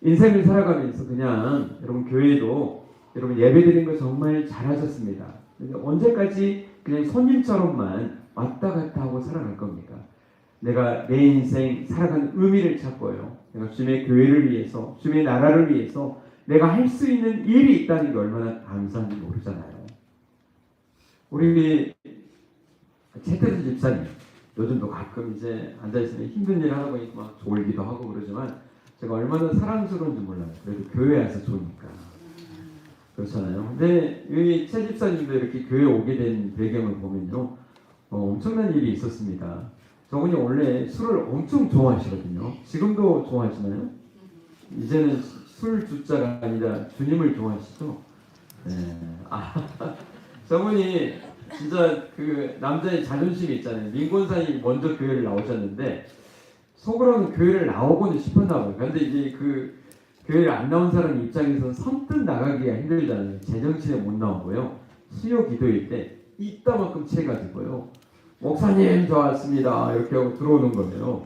Speaker 3: 인생을 살아가면서 그냥 여러분 교회도 여러분 예배드린 거 정말 잘하셨습니다. 언제까지 그냥 손님처럼만 왔다 갔다 하고 살아갈 겁니까? 내가 내 인생 살아가는 의미를 찾고요, 내가 주님의 교회를 위해서, 주님의 나라를 위해서 내가 할 수 있는 일이 있다는 게 얼마나 감사한지 모르잖아요. 우리 최태수 집사님 요즘도 가끔 이제 앉아있으면 힘든 일 하다 보니까 막 졸기도 하고 그러지만 제가 얼마나 사랑스러운지 몰라요. 그래도 교회 와서 좋으니까. 그렇잖아요. 근데 이 최 집사님도 이렇게 교회 오게 된 배경을 보면요, 엄청난 일이 있었습니다. 저분이 원래 술을 엄청 좋아하시거든요. 지금도 좋아하시나요? 이제는 술 주자가 아니라 주님을 좋아하시죠? 네. 저분이 진짜 그 남자의 자존심이 있잖아요. 민권사님 먼저 교회를 나오셨는데 속으로는 교회를 나오고는 싶었나 봐요. 그런데 이제 그 교회를 안 나온 사람 입장에서는 선뜻 나가기가 힘들잖아요. 제정신에 못 나오고요. 수요 기도일 때 이따만큼 채가지고요, 목사님 저 왔습니다 이렇게 하고 들어오는 거예요.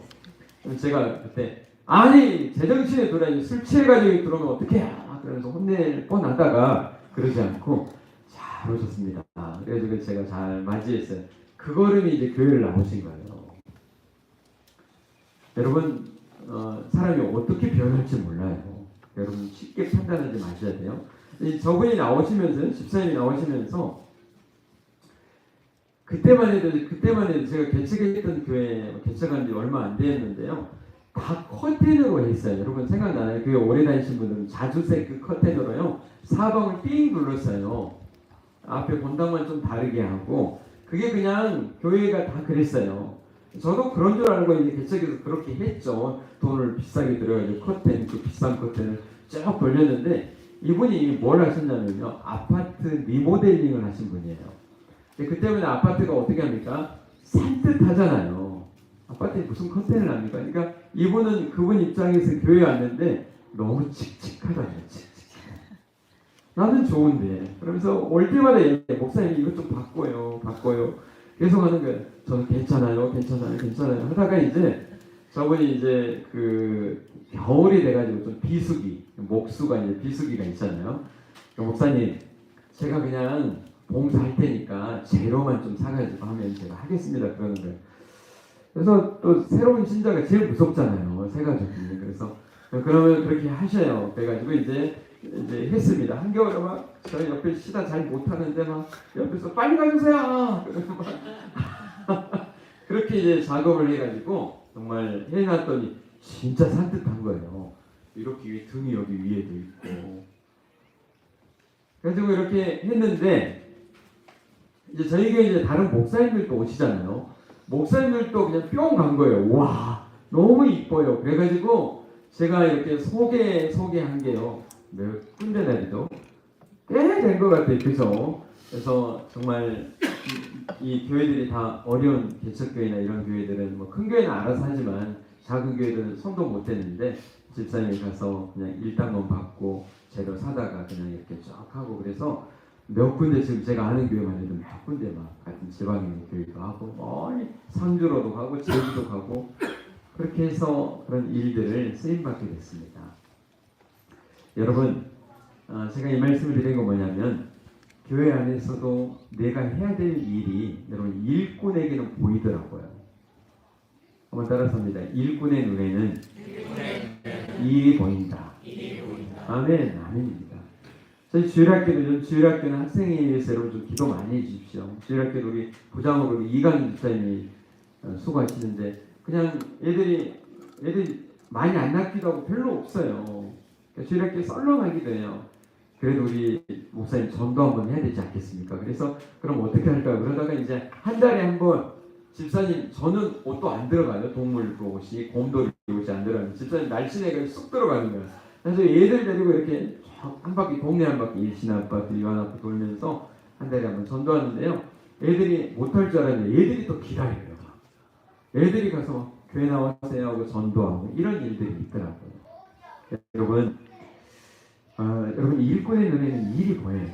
Speaker 3: 그럼 제가 그때 아니 제정신에 들어야지, 술 취해가지고 들어오면 어떡해, 그러면서 혼낼 뻔하다가 그러지 않고 잘 오셨습니다. 그래가지고 제가 잘 맞이했어요. 그거를 이제 교회를 나오신 거예요. 여러분 사람이 어떻게 변할지 몰라요. 여러분 쉽게 판단하지 마셔야 돼요. 저분이 나오시면서, 집사님이 나오시면서 그때만 해도 제가 개척했던 교회 개척한 지 얼마 안 됐는데요, 다 커튼으로 했어요. 여러분 생각나나요? 교회 오래 다니신 분들은 자주색 그 커튼으로요 사방을 삥 둘렀어요. 앞에 본당만 좀 다르게 하고, 그게 그냥 교회가 다 그랬어요. 저도 그런 줄 알고 이제 개척해서 그렇게 했죠. 돈을 비싸게 들여가지고 커튼, 그 비싼 커튼을 쭉 벌렸는데 이분이 뭘 하셨냐면요, 아파트 리모델링을 하신 분이에요. 근데 그때문에 아파트가 어떻게 합니까? 산뜻하잖아요. 아파트에 무슨 커튼을 합니까? 그러니까 이분은 그분 입장에서 교회에 왔는데 너무 칙칙하다고요. 칙칙하다. 나는 좋은데. 그러면서 올 때마다 목사님 이것 좀 바꿔요. 계속 하는 거예요. 저는 괜찮아요 하다가 이제 저분이 이제 그 겨울이 돼가지고 좀 비수기, 목수가 이제 비수기가 있잖아요. 목사님, 제가 그냥 봉사할 테니까 재료만 좀 사가지고 하면 제가 하겠습니다. 그러는 거예요. 그래서 또 새로운 신자가 제일 무섭잖아요. 새 가족이. 그래서 그러면 그렇게 하셔요. 그래가지고 이제 했습니다. 한겨울에 막 저 옆에 시다 잘 못하는데 막 옆에서 빨리 가주세요. 그래서 막 그렇게 이제 작업을 해가지고 정말 해놨더니 진짜 산뜻한 거예요. 이렇게 등이 여기 위에도 있고. 그래가지고 이렇게 했는데 이제 저희 교회 이제 다른 목사님들도 오시잖아요. 목사님들도 그냥 뿅 간 거예요. 와, 너무 이뻐요. 그래가지고 제가 이렇게 소개한 게요. 몇 군데 날이죠? 꽤 된 것 같아요. 그죠? 그래서 정말 이 교회들이 다 어려운 개척교회나 이런 교회들은 뭐 큰 교회는 알아서 하지만 작은 교회들은 손도 못 대는데 집사님이 가서 그냥 일당만 받고 재료 사다가 그냥 이렇게 쭉 하고 그래서 몇 군데 지금 제가 아는 교회만 해도 몇 군데 막 같은 지방에 있는 교회도 하고 멀리 상주로도 가고 제주도 가고 그렇게 해서 그런 일들을 쓰임받게 됐습니다. 여러분, 제가 이 말씀을 드린 건 뭐냐면 교회 안에서도 내가 해야 될 일이 여러분 일꾼에게는 보이더라고요. 한번 따라서 합니다. 일꾼의 눈에는 일이 보인다. 아멘, 아멘입니다. 저희 주일학교는 학생에 위해서 여러분 좀 기도 많이 해주십시오. 주일학교도 우리 부장으로 이강인 집사님이 수고하시는데 그냥 애들이 많이 안 낳기도 하고 별로 없어요. 주일학교에 썰렁하기도 해요. 그래도 우리 목사님 전도 한번 해야 되지 않겠습니까? 그래서 그럼 어떻게 할까요? 그러다가 이제 한 달에 한 번 집사님 저는 옷도 안 들어가요. 동물 옷이 곰돌이 옷이 안 들어가요. 집사님 날씬해가 쑥 들어가는 거예요. 그래서 얘들 데리고 이렇게 한 바퀴 동네 한 바퀴 일신 아파트 이완 아파트 돌면서 한 달에 한 번 전도하는데요. 애들이 못할 줄 알았는데 애들이 또 기다려요. 애들이 가서 교회 나와세요 하고 전도하고 이런 일들이 있더라고요. 여러분 일꾼의 눈에는 일이 보여요.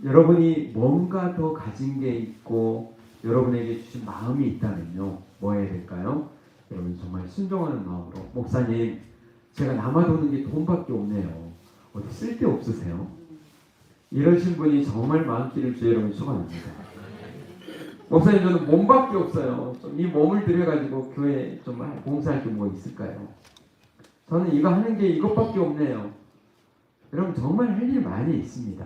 Speaker 3: 여러분이 뭔가 더 가진 게 있고 여러분에게 주신 마음이 있다면요. 뭐 해야 될까요? 여러분 정말 순종하는 마음으로 목사님 제가 남아도는 게 돈밖에 없네요. 어디 쓸데 없으세요? 이러신 분이 정말 많기를 주의 여러분 축원합니다. 목사님 저는 몸밖에 없어요. 좀 이 몸을 들여가지고 교회 좀 봉사할 게 뭐 있을까요? 저는 이거 하는 게 이것밖에 없네요. 여러분 정말 할 일 많이 있습니다.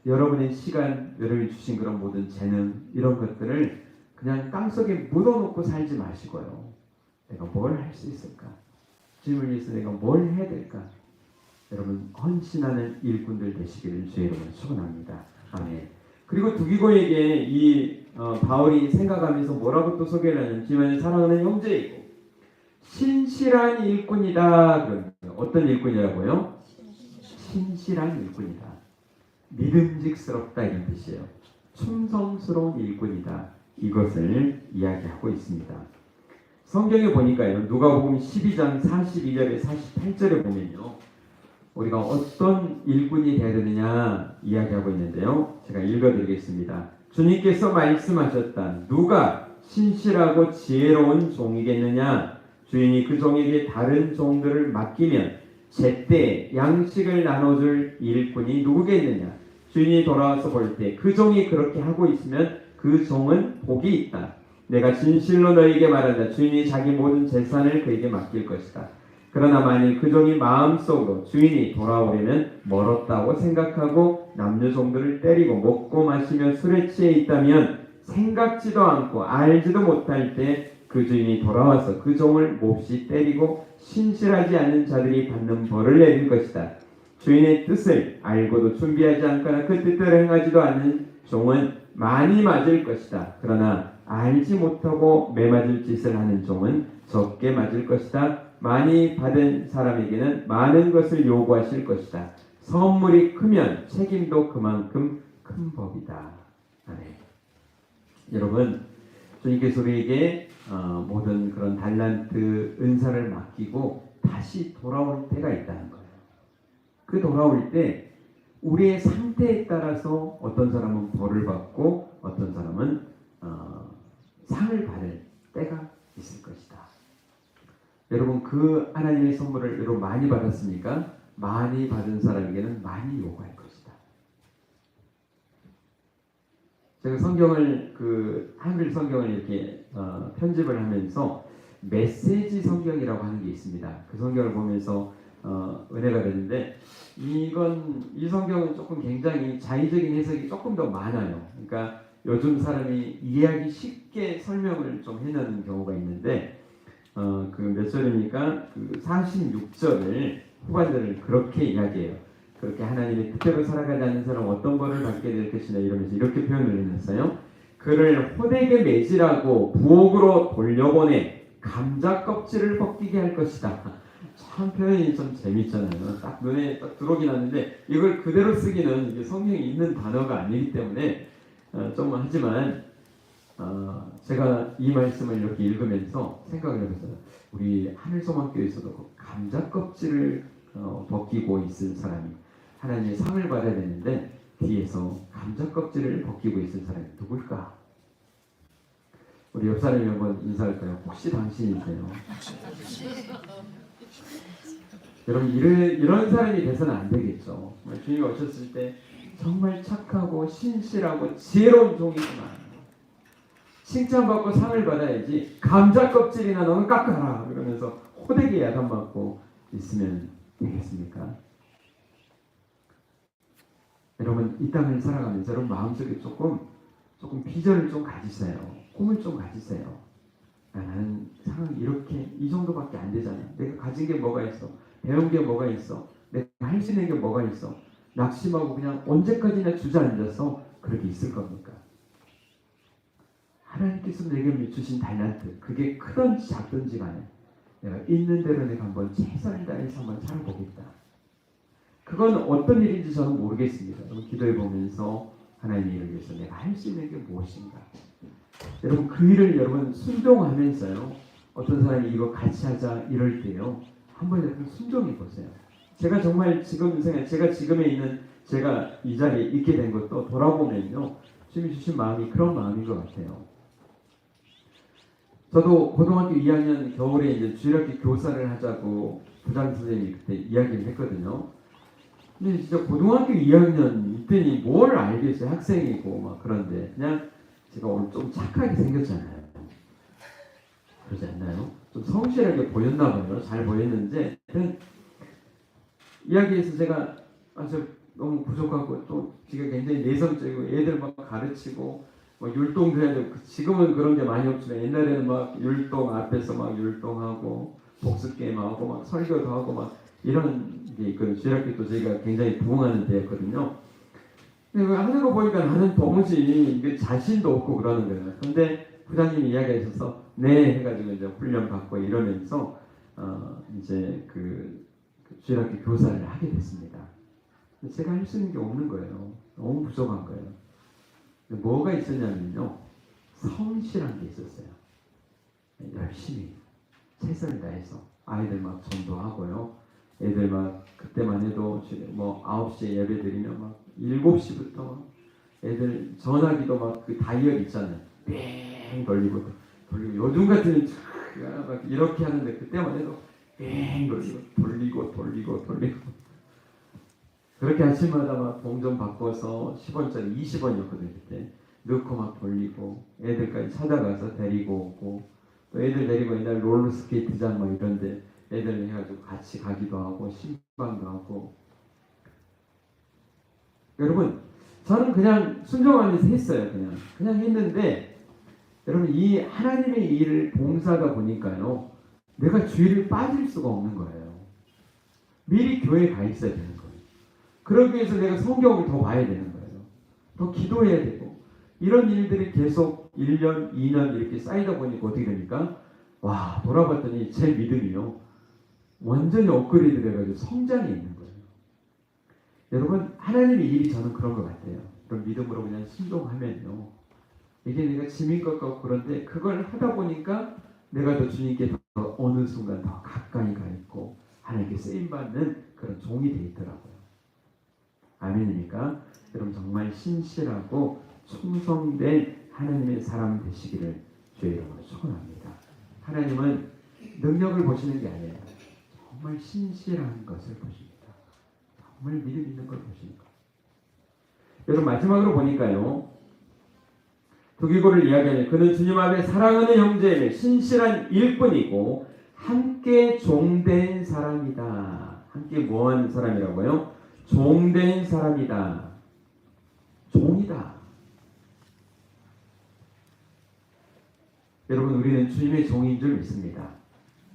Speaker 3: 여러분의 시간, 여러분이 주신 그런 모든 재능 이런 것들을 그냥 땅속에 묻어놓고 살지 마시고요. 내가 뭘 할 수 있을까? 주님을 위해서 내가 뭘 해야 될까? 여러분 헌신하는 일꾼들 되시기를 주의 이름으로 축원합니다. 아멘. 그리고 두기고에게 이 바울이 생각하면서 뭐라고 또 소개를 하냐면 주님을 사랑하는 형제이고 신실한 일꾼이다. 그런 어떤 일꾼이라고요? 신실한 일꾼이다. 믿음직스럽다 이런 뜻이에요. 충성스러운 일꾼이다. 이것을 이야기하고 있습니다. 성경에 보니까요. 누가복음 12장 42절에 48절에 보면요. 우리가 어떤 일꾼이 되어야 되느냐 이야기하고 있는데요. 제가 읽어드리겠습니다. 주님께서 말씀하셨다. 누가 신실하고 지혜로운 종이겠느냐? 주인이 그 종에게 다른 종들을 맡기면 제때 양식을 나눠줄 일꾼이 누구겠느냐? 주인이 돌아와서 볼 때 그 종이 그렇게 하고 있으면 그 종은 복이 있다. 내가 진실로 너에게 말한다. 주인이 자기 모든 재산을 그에게 맡길 것이다. 그러나 만일 그 종이 마음속으로 주인이 돌아오려면 멀었다고 생각하고 남녀 종들을 때리고 먹고 마시며 술에 취해 있다면 생각지도 않고 알지도 못할 때 그 주인이 돌아와서 그 종을 몹시 때리고 신실하지 않는 자들이 받는 벌을 내릴 것이다. 주인의 뜻을 알고도 준비하지 않거나 그 뜻대로 행하지도 않는 종은 많이 맞을 것이다. 그러나 알지 못하고 매맞을 짓을 하는 종은 적게 맞을 것이다. 많이 받은 사람에게는 많은 것을 요구하실 것이다. 선물이 크면 책임도 그만큼 큰 법이다. 아멘. 여러분, 주님께서 우리에게 모든 그런 달란트 은사를 맡기고 다시 돌아올 때가 있다는 거예요. 그 돌아올 때 우리의 상태에 따라서 어떤 사람은 벌을 받고 어떤 사람은 상을 받을 때가 있을 것이다. 여러분 그 하나님의 선물을 여러분 많이 받았습니까? 많이 받은 사람에게는 많이 요구할 것이다. 제가 성경을 한글 성경을 이렇게 편집을 하면서 메시지 성경이라고 하는 게 있습니다. 그 성경을 보면서 은혜가 되는데 이 성경은 조금 굉장히 자의적인 해석이 조금 더 많아요. 그러니까 요즘 사람이 이해하기 쉽게 설명을 좀 해놓는 경우가 있는데 그 몇 절입니까? 그 46절을 후반절을 그렇게 이야기해요. 그렇게 하나님의 뜻대로 살아가지 않는 사람 어떤 벌을 받게 될 것이냐 이러면서 이렇게 표현을 해놨어요. 그를 호되게 매질하고 부옥으로 돌려보내 감자 껍질을 벗기게 할 것이다. 참 표현이 좀 재밌잖아요. 딱 눈에 딱 들어오긴 하는데 이걸 그대로 쓰기는 이게 성경에 있는 단어가 아니기 때문에 좀 하지만 제가 이 말씀을 이렇게 읽으면서 생각을 해봤어요. 우리 하늘소망교회에서도 그 감자 껍질을 벗기고 있을 사람이 하나님의 상을 받아야 되는데 뒤에서 감자 껍질을 벗기고 있을 사람이 누굴까? 우리 옆 사람이 한번 인사할까요? 혹시 당신이세요? 여러분 이런 사람이 돼서는 안 되겠죠. 주님이 오셨을 때 정말 착하고 신실하고 지혜로운 종이구나. 칭찬받고 상을 받아야지 감자 껍질이나 너는 깎아라 그러면서 호되게 야단맞고 있으면 되겠습니까? 여러분 이 땅을 살아가면서 여러분 마음속에 조금 비전을 좀 가지세요. 꿈을 좀 가지세요. 나는 상은 이렇게 이 정도밖에 안 되잖아. 내가 가진 게 뭐가 있어? 배운 게 뭐가 있어? 내가 할 수 있는 게 뭐가 있어? 낙심하고 그냥 언제까지나 주저앉아서 그렇게 있을 겁니까? 하나님께서 내게 주신 달란트 그게 크든지 작든지 간에 내가 있는 대로 내가 한번 최선을 다해서 한번 살아보겠다. 그건 어떤 일인지 저는 모르겠습니다. 여러분 기도해 보면서 하나님의 일을 위해서 내가 할 수 있는 게 무엇인가. 여러분 그 일을 여러분 순종하면서요. 어떤 사람이 이거 같이 하자 이럴 때요. 한번 여러분 순종해 보세요. 제가 정말 지금 생각 제가 지금에 있는 제가 이 자리에 있게 된 것도 돌아보면요. 주님이 주신 마음이 그런 마음인 것 같아요. 저도 고등학교 2학년 겨울에 이제 주일학교 교사를 하자고 부장 선생님이 그때 이야기를 했거든요. 근데 진짜 고등학교 2학년 이때니 뭘 알겠어요. 학생이고 막 그런데 그냥 제가 오늘 좀 착하게 생겼잖아요. 그러지 않나요? 좀 성실하게 보였나 봐요. 잘 보였는데 이야기에서 제가 아주 너무 부족하고 또 제가 굉장히 내성적이고 애들 막 가르치고 뭐 율동도 해야 되고 지금은 그런 게 많이 없지만 옛날에는 막 율동 앞에서 막 율동하고 복습 게임하고 막 설교도 하고 막 이런 게 있거든요. 주일학교 또 저희가 굉장히 부흥하는 데였거든요. 근데 그 하는 거 보니까 나는 도무지 이게 자신도 없고 그러는 거예요. 근데 부장님이 이야기하셔서 네 해가지고 이제 훈련 받고 이러면서 이제 그 주일학교 교사를 하게 됐습니다. 제가 할 수 있는 게 없는 거예요. 너무 부족한 거예요. 뭐가 있었냐면요. 성실한 게 있었어요. 열심히 최선을 다해서 아이들 막 전도하고요. 애들 막 그때만 해도 뭐 9시에 예배 드리면 막 7시부터 애들 전화기도 막 그 다이얼 있잖아요. 뺑 돌리고 요즘 같으면 막 이렇게 하는데 그때만 해도 뺑 돌리고 그렇게 아침마다 막 동전 바꿔서 10원짜리 20원이었거든요. 그때 넣고 막 돌리고 애들까지 찾아가서 데리고 오고 또 애들 데리고 옛날 롤러스케이트장 막 이런데 애들 해가지고 같이 가기도 하고 신방도 하고. 여러분 저는 그냥 순종하면서 했어요. 그냥 했는데 여러분 이 하나님의 일을 봉사가 보니까요. 내가 주일을 빠질 수가 없는 거예요. 미리 교회에 가 있어야 되는 거예요. 그러기 위해서 내가 성경을 더 봐야 되는 거예요. 더 기도해야 되고 이런 일들이 계속 1년, 2년 이렇게 쌓이다 보니까 어떻게 됩니까? 와 돌아봤더니 제 믿음이요. 완전히 업그레이드 돼가지고 성장해 있는 거예요. 여러분 하나님의 일이 저는 그런 것 같아요. 그런 믿음으로 그냥 순종하면요. 이게 내가 짐인 것 같고 그런데 그걸 하다 보니까 내가 더 주님께 더 어느 순간 더 가까이 가 있고 하나님께 쓰임받는 그런 종이 돼 있더라고요. 아멘입니까? 여러분 정말 신실하고 충성된 하나님의 사람 되시기를 주의 이름으로 축원합니다. 하나님은 능력을 보시는 게 아니에요. 정말 신실한 것을 보십니다. 정말 믿음 있는 걸 보시는 것. 여러분 마지막으로 보니까요. 두기고를 이야기하는 그는 주님 앞에 사랑하는 형제에게 신실한 일꾼이고 함께 종된 사람이다. 함께 뭐한 사람이라고요? 종된 사람이다. 종이다. 여러분 우리는 주님의 종인 줄 믿습니다.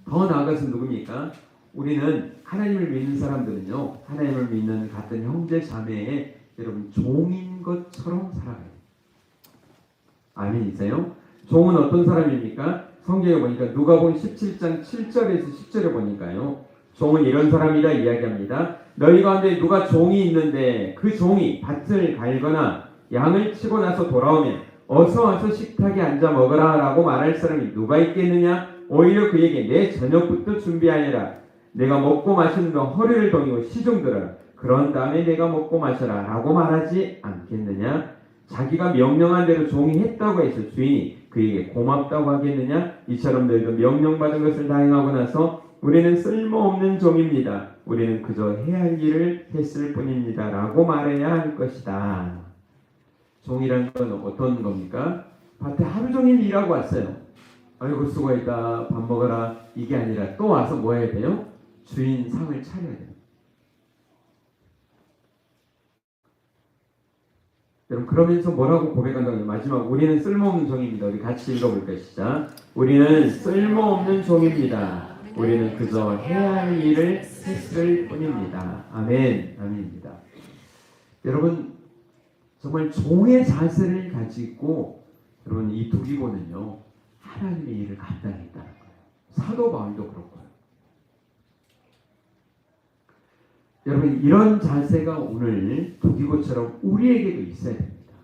Speaker 3: 더 나아가서 누굽니까? 우리는 하나님을 믿는 사람들은요. 하나님을 믿는 같은 형제 자매의 여러분 종인 것처럼 살아가요. 아멘이세요? 종은 어떤 사람입니까? 성경에 보니까 누가복음 17장 7절에서 10절에 보니까요. 종은 이런 사람이다 이야기합니다. 너희 가운데 누가 종이 있는데 그 종이 밭을 갈거나 양을 치고 나서 돌아오면 어서 와서 식탁에 앉아 먹어라 라고 말할 사람이 누가 있겠느냐? 오히려 그에게 내 저녁부터 준비하여라. 내가 먹고 마시는 동안 허리를 동이고 시중 들어라. 그런 다음에 내가 먹고 마셔라 라고 말하지 않겠느냐? 자기가 명령한 대로 종이 했다고 해서 주인이 그에게 고맙다고 하겠느냐? 이처럼 너희도 명령받은 것을 다 행하고 나서 우리는 쓸모없는 종입니다. 우리는 그저 해야 할 일을 했을 뿐입니다. 라고 말해야 할 것이다. 종이라는 건 어떤 겁니까? 밭에 하루 종일 일하고 왔어요. 아이고 수고했다. 밥 먹어라. 이게 아니라 또 와서 뭐 해야 돼요? 주인 상을 차려야 돼요. 여러분 그러면서 뭐라고 고백한다고요? 마지막 우리는 쓸모없는 종입니다. 우리 같이 읽어볼 것이자 우리는 쓸모없는 종입니다. 우리는 그저 해야 할 일을 했을 뿐입니다. 아멘. 아멘입니다. 여러분 정말 종의 자세를 가지고 여러분 이 두기고는요 하나님의 일을 감당했다는 거예요. 사도 바울도 그렇고요. 여러분 이런 자세가 오늘 두기고처럼 우리에게도 있어야 됩니다.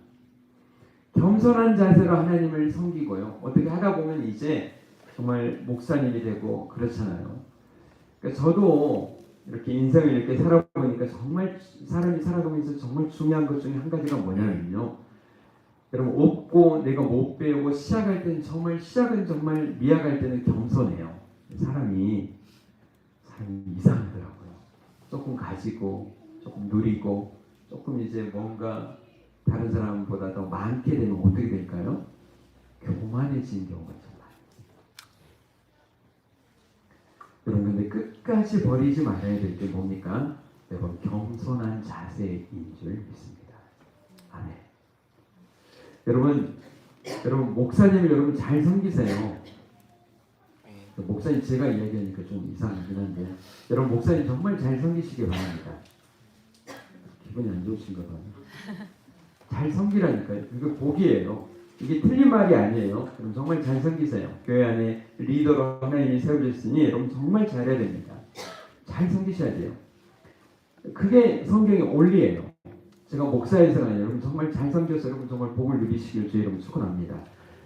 Speaker 3: 겸손한 자세로 하나님을 섬기고요. 어떻게 하다 보면 이제 정말 목사님이 되고 그렇잖아요. 그러니까 저도 이렇게 인생을 이렇게 살아보니까 정말 사람이 살아가면서 정말 중요한 것 중에 한 가지가 뭐냐면요. 여러분 없고 내가 못 배우고 시작할 때는 정말 미약할 때는 겸손해요. 사람이 이상하더라고요. 조금 가지고 조금 누리고 조금 이제 뭔가 다른 사람보다 더 많게 되면 어떻게 될까요? 교만해지는 경우가 좀 많아요. 여러분 근데 끝까지 버리지 말아야 될 게 뭡니까? 여러분 겸손한 자세인 줄 믿습니다. 아멘. 여러분 목사님을 여러분 잘 섬기세요. 목사님 제가 이야기하니까 좀 이상하긴 한데 여러분 목사님 정말 잘 섬기시기 바랍니다. 기분이 안 좋으신가 봐요. 잘 섬기라니까요. 이거 복이에요. 이게 틀린 말이 아니에요. 여러분 정말 잘 섬기세요. 교회 안에 리더로 하나님이 세워주셨으니 여러분 정말 잘해야 됩니다. 잘 섬기셔야 돼요. 그게 성경의 원리예요. 제가 목사에서가 아니라 여러분 정말 잘 섬겨서 여러분 정말 복을 누리시길 주의 이름으로 축원합니다.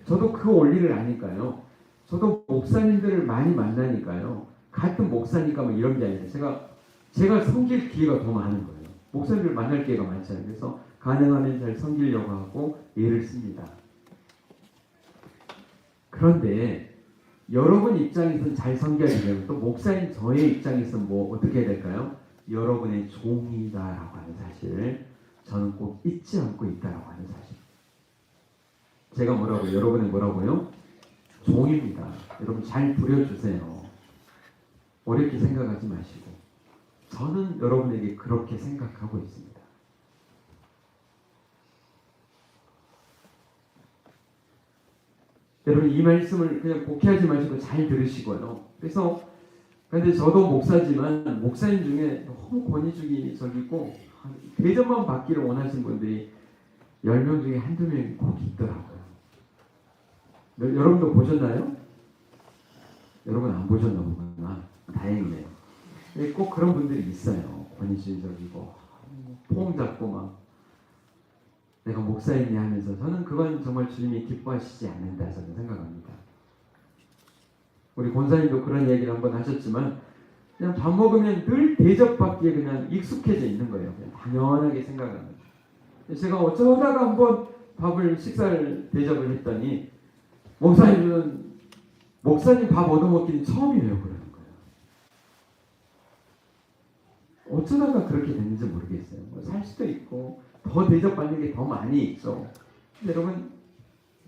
Speaker 3: 저도 그 원리를 아니까요. 저도 목사님들을 많이 만나니까요. 같은 목사니까 뭐 이런 게 아니라 제가 섬길 기회가 더 많은 거예요. 목사님을 만날 기회가 많잖아요. 그래서 가능하면 잘 섬기려고 하고 애를 씁니다. 그런데 여러분 입장에서는 잘 섬겨야 되면 또 목사인 저의 입장에서는 뭐 어떻게 해야 될까요? 여러분의 종이다라고 하는 사실을 저는 꼭 잊지 않고 있다라고 하는 사실. 제가 뭐라고요? 여러분의 뭐라고요? 종입니다. 여러분 잘 부려주세요. 어렵게 생각하지 마시고 저는 여러분에게 그렇게 생각하고 있습니다. 여러분 이 말씀을 그냥 복해하지 마시고 잘 들으시고요. 그래서 근데 저도 목사지만 목사님 중에 너무 권위주의적이고 대접만 받기를 원하시는 분들이 10명 중에 한두 명이 꼭 있더라고요. 여러분도 보셨나요? 여러분 안 보셨나 보구나. 다행이네요. 꼭 그런 분들이 있어요. 권위주의적이고 폼 잡고 막 내가 목사이냐 하면서 저는 그건 정말 주님이 기뻐하시지 않는다 저는 생각합니다. 우리 권사님도 그런 얘기를 한번 하셨지만 그냥 밥 먹으면 늘 대접받기에 그냥 익숙해져 있는 거예요. 그냥 당연하게 생각하는 거예요. 제가 어쩌다가 한번 식사를 대접을 했더니 목사님 밥 얻어먹기는 처음이에요. 그러는 거예요. 어쩌다가 그렇게 됐는지 모르겠어요. 살 수도 있고 더 대접받는 게 더 많이 있죠. 여러분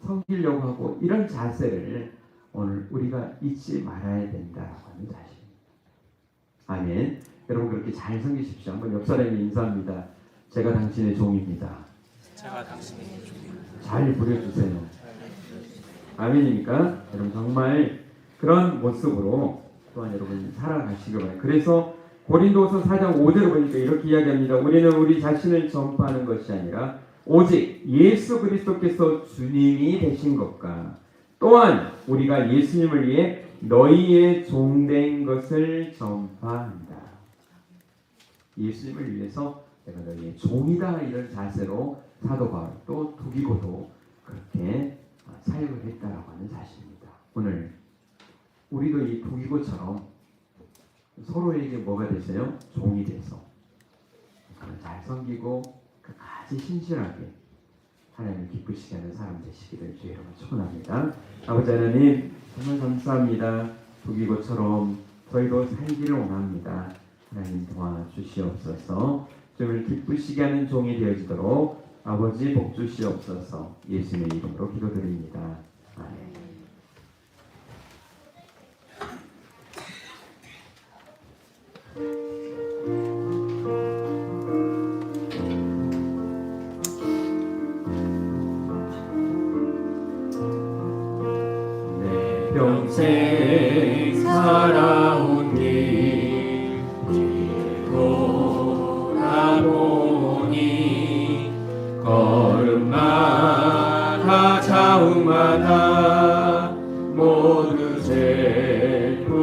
Speaker 3: 섬기려고 하고 이런 자세를 오늘 우리가 잊지 말아야 된다라고 하는 사실. 아멘. 여러분 그렇게 잘 섬기십시오. 한번 옆 사람이 인사합니다. 제가 당신의 종입니다.
Speaker 2: 제가 당신의 종입니다.
Speaker 3: 잘 부려주세요. 아멘입니까? 여러분 정말 그런 모습으로 또한 여러분 살아가시길 바랍니다. 그래서 고린도서 4장 5절을 보니까 이렇게 이야기합니다. 우리는 우리 자신을 전파하는 것이 아니라 오직 예수 그리스도께서 주님이 되신 것과 또한 우리가 예수님을 위해 너희의 종된 것을 전파한다. 예수님을 위해서 내가 너희의 종이다 이런 자세로 사도 바울도 두기고도 그렇게 사역을 했다라고 하는 사실입니다. 오늘 우리도 이 두기고처럼 서로에게 뭐가 되세요? 종이 돼서 잘 섬기고 끝까지 신실하게 하나님을 기쁘시게 하는 사람 되시기를 주의 이름으로 축원합니다. 아버지 하나님 정말 감사합니다. 두기고처럼 저희도 살기를 원합니다. 하나님 도와주시옵소서. 주님을 기쁘시게 하는 종이 되어지도록 아버지 복 주시옵소서. 예수님의 이름으로 기도드립니다. 아멘. 내 평생 살아온 길 돌아보니 걸음마다 좌우마다 모두 죄뿐입니다.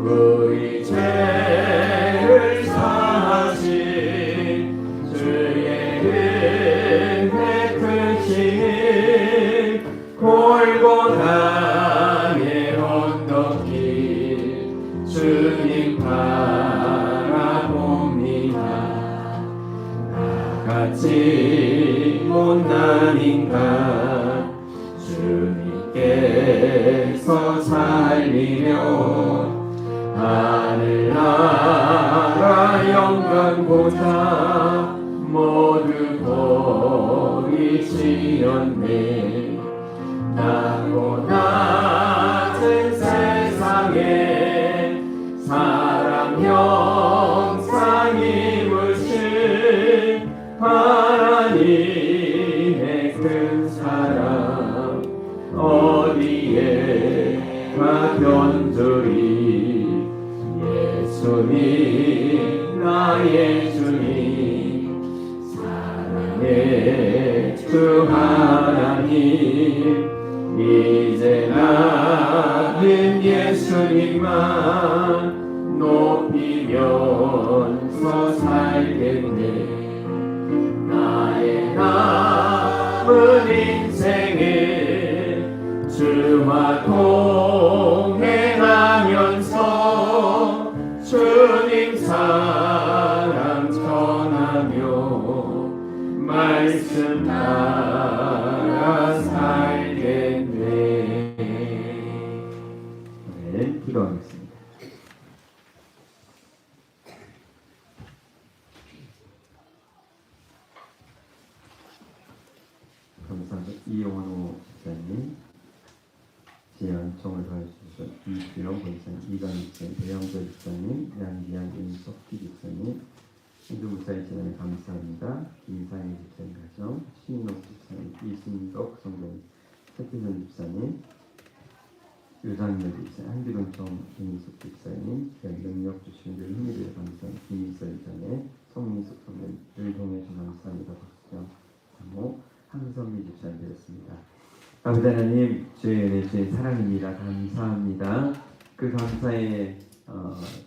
Speaker 3: 우리 죄를 사하신 주의 은혜 크신 골고다의 언덕길 주님 바라봅니다. 나같이 못난 인간 주님께서 살리며 하늘나라 영광보다 모두 버리시었네. 낮고 낮은 세상에 사랑 형상 입으신 하나님의 큰 사랑 어디에 견주리. 예수님 나의 주님 사랑의 주 하나님 이제 나는 예수님만 높이면서 살겠네. 나의 남은 인생을 주와 동행하면서 주님 사랑 전하며 말씀 따라 살겠네. 네, 기도하겠습니다. 감사합니다. 이용환 집사님, 지연총을 도와주셔서 이주영 권사님, 이강희 집사님, 배영조 집사님, 양기양 윤석기 집사님, 신주무사의 지원에 감사합니다. 김상희 집사님 가정, 신인옥 집사님, 이순덕 성도님, 최태선 집사님, 유장렬 집사님, 한기동청 김인숙 집사님, 능력 주시는 들 힘이 감사합니다. 김인서 집사님, 성민숙 성도님을 통해서 감사합니다. 박수정 장모, 한선미 집사님 되었습니다. 아버지 하나님, 주의 은혜, 주의 사랑입니다. 감사합니다. 그 감사에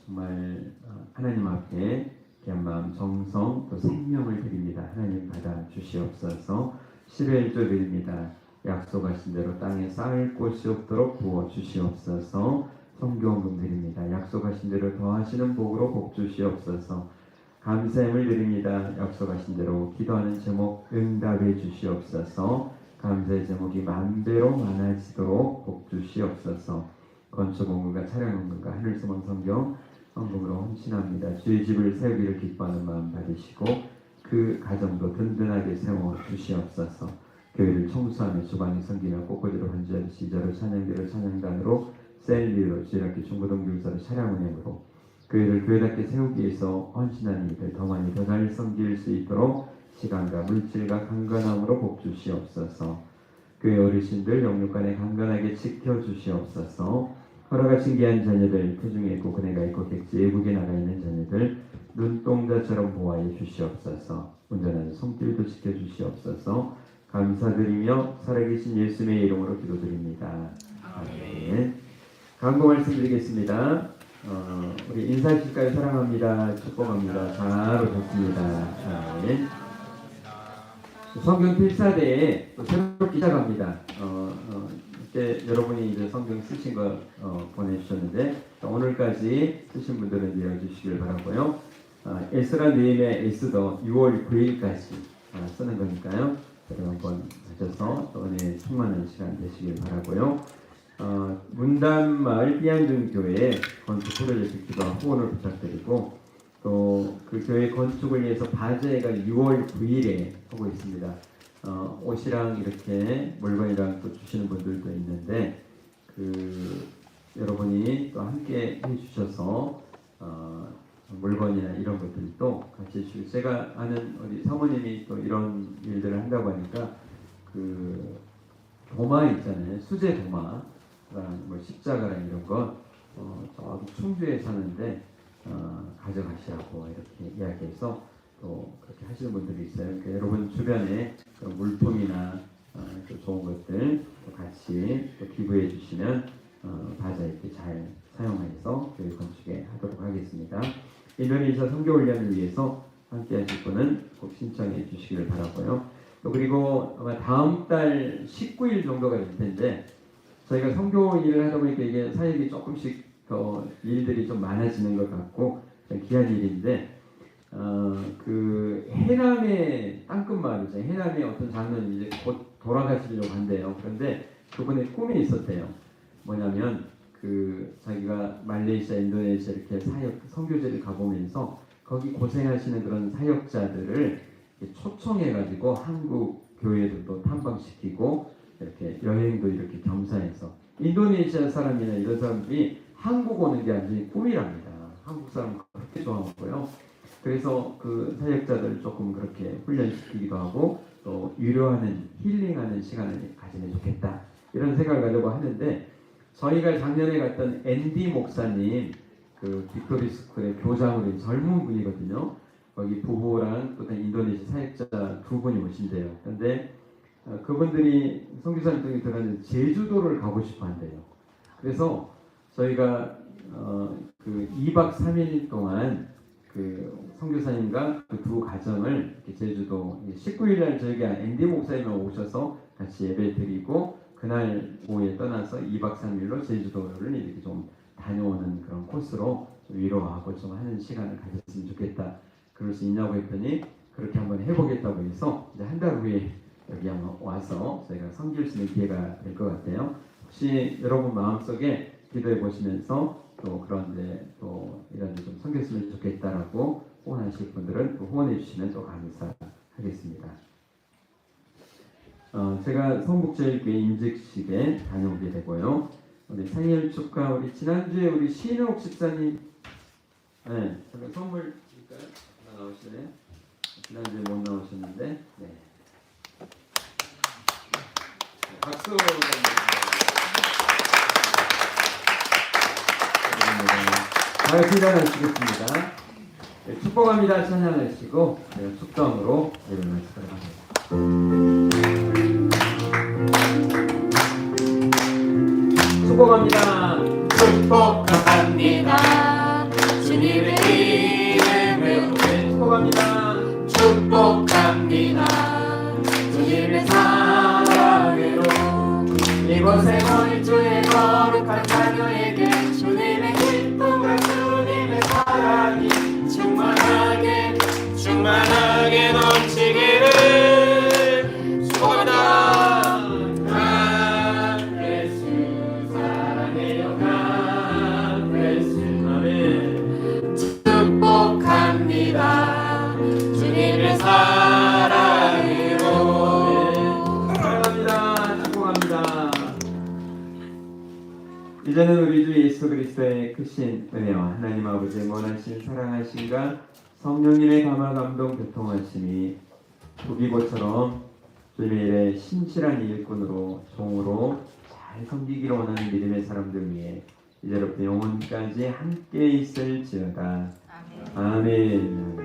Speaker 3: 정말 하나님 앞에 귀한 마음, 정성, 또 생명을 드립니다. 하나님 받아 주시옵소서. 11조 드립니다. 약속하신 대로 땅에 쌓을 곳이 없도록 부어 주시옵소서. 성교원금 드립니다. 약속하신 대로 더하시는 복으로 복 주시옵소서. 감사함을 드립니다. 약속하신 대로 기도하는 제목 응답해 주시옵소서. 감사의 제목이 만배로 많아지도록 복 주시옵소서. 건축원금과 차량원금과 하늘소망 성경 헌금으로 헌신합니다. 주의 집을 세우기를 기뻐하는 마음 받으시고 그 가정도 든든하게 세워 주시옵소서. 교회를 청소하며 주방에 섬기며 꽃꽂이로 반주하듯이 시자로 찬양대로 찬양단으로 셀리로 주일학교 중고등 교사로 차량운행으로 교회를 교회답게 세우기 위해서 헌신하는 이들 더 많이 더 잘 섬길 수 있도록 시간과 물질과 강건함으로 복 주시옵소서. 교회 어르신들 영육간에 강건하게 지켜주시옵소서. 허락하신 귀한 자녀들 태중에 있고 그네가 있고 객지 외국에 나가 있는 자녀들 눈동자처럼 보호하여 주시옵소서. 운전하는 손길도 지켜주시옵소서. 감사드리며 살아계신 예수님의 이름으로 기도드립니다. 아멘. 광고 말씀드리겠습니다. 우리 인사하실까요? 사랑합니다. 축복합니다. 잘 오셨습니다. 아멘. 성경 필사대에 또 새롭게 시작합니다. 이렇게 여러분이 이제 성경 쓰신 거 보내주셨는데 오늘까지 쓰신 분들은 이어주시길 바라고요. 에스라 느헤미야 에스더 6월 9일까지 쓰는 거니까요. 여러분 한번 하셔서 또 은혜 충만한 시간 되시길 바라고요. 문단마을 삐안중교회 건축 프로젝트 기도와 후원을 부탁드리고 또 그 교회 건축을 위해서 바제가 6월 9일에 하고 있습니다. 옷이랑 이렇게 물건이랑 또 주시는 분들도 있는데 여러분이 또 함께 해주셔서 물건이나 이런 것들도 같이 해주시고 제가 아는 우리 사모님이 또 이런 일들을 한다고 하니까 도마 있잖아요. 수제 도마 뭐 십자가랑 이런 거 저기 충주에 사는데 가져가시라고 이렇게 이야기해서 또 그렇게 하시는 분들이 있어요. 그러니까 여러분 주변에 그런 물품이나 또 좋은 것들 또 같이 또 기부해 주시면 바자 이렇게 잘 사용해서 교회 건축에 하도록 하겠습니다. 인도네시아 선교 훈련을 위해서 함께 하실 분은 꼭 신청해 주시기를 바라고요. 또 그리고 아마 다음 달 19일 정도가 될 텐데 저희가 선교 일을 하다 보니까 이게 사역이 조금씩 더 일들이 좀 많아지는 것 같고 귀한 일인데 해남의 땅끝 마을이죠. 해남의 어떤 장로는 이제 곧 돌아가시려고 한대요. 그런데 그분의 꿈이 있었대요. 뭐냐면 자기가 말레이시아, 인도네시아 이렇게 선교지를 가보면서 거기 고생하시는 그런 사역자들을 초청해가지고 한국 교회들도 탐방시키고 이렇게 여행도 이렇게 겸사해서 인도네시아 사람이나 이런 사람들이 한국 오는 게 완전히 꿈이랍니다. 한국 사람 그렇게 좋아하고요. 그래서 그 사역자들 조금 그렇게 훈련시키기도 하고 또 위로하는 힐링하는 시간을 가지면 좋겠다 이런 생각을 가지고 하는데 저희가 작년에 갔던 앤디 목사님 빅토리 스쿨의 교장으로 젊은 분이거든요. 거기 부부랑 또 인도네시아 사역자 두 분이 오신대요. 그런데 그분들이 선교사님들이 들어가는 제주도를 가고 싶어 한대요. 그래서 저희가 2박 3일 동안 선교사님과 두 가정을 이렇게 제주도 19일날 저희가 앤디 목사님이 오셔서 같이 예배 드리고 그날 오후에 떠나서 2박 3일로 제주도를 이렇게 좀 다녀오는 그런 코스로 좀 위로하고 좀 하는 시간을 가졌으면 좋겠다. 그럴 수 있냐고 했더니 그렇게 한번 해보겠다고 해서 이제 한 달 후에 여기 한번 와서 저희가 섬길 수 있는 기회가 될 것 같아요. 혹시 여러분 마음속에 기도해 보시면서 또 그런데 또 이런 데 좀 섬겼으면 좋겠다라고 후원하실 분들은 또 후원해 주시면 또 감사하겠습니다. 제가 성북제일교회 임직식에 다녀오게 되고요. 우리 생일 축하 우리 지난주에 우리 신옥 집사님 제가 선물 드릴까요? 하나 나오시네요. 지난주에 못 나오셨는데 네. 박수. 잘 기다려주시겠습니다. 네, 축복합니다. 찬양하시고 축정으로 예배 말씀을 합니다. 축복합니다.
Speaker 9: 축복합니다. 주님의 이름으로
Speaker 3: 축복합니다.
Speaker 9: 축복합니다. 주님의 사랑으로 이곳에 온 주의 거룩한 자녀에게 주는 충만하게 넘치기를 축복합니다. God bless you. 사랑해요. God bless you. 아멘. 축복합니다. 주님의 사랑으로.
Speaker 3: 사랑합니다. 축복합니다. 이제는 우리 주 예수 그리스도의 크신 은혜와 하나님 아버지의 원하신 사랑하심과 성령님의 감화 감동 교통하심이 부비고처럼 주님의 일에 신실한 일꾼으로 종으로 잘 섬기기를 원하는 믿음의 사람들 위해 이제로부터 영원까지 함께 있을지어다. 아멘.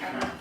Speaker 9: 아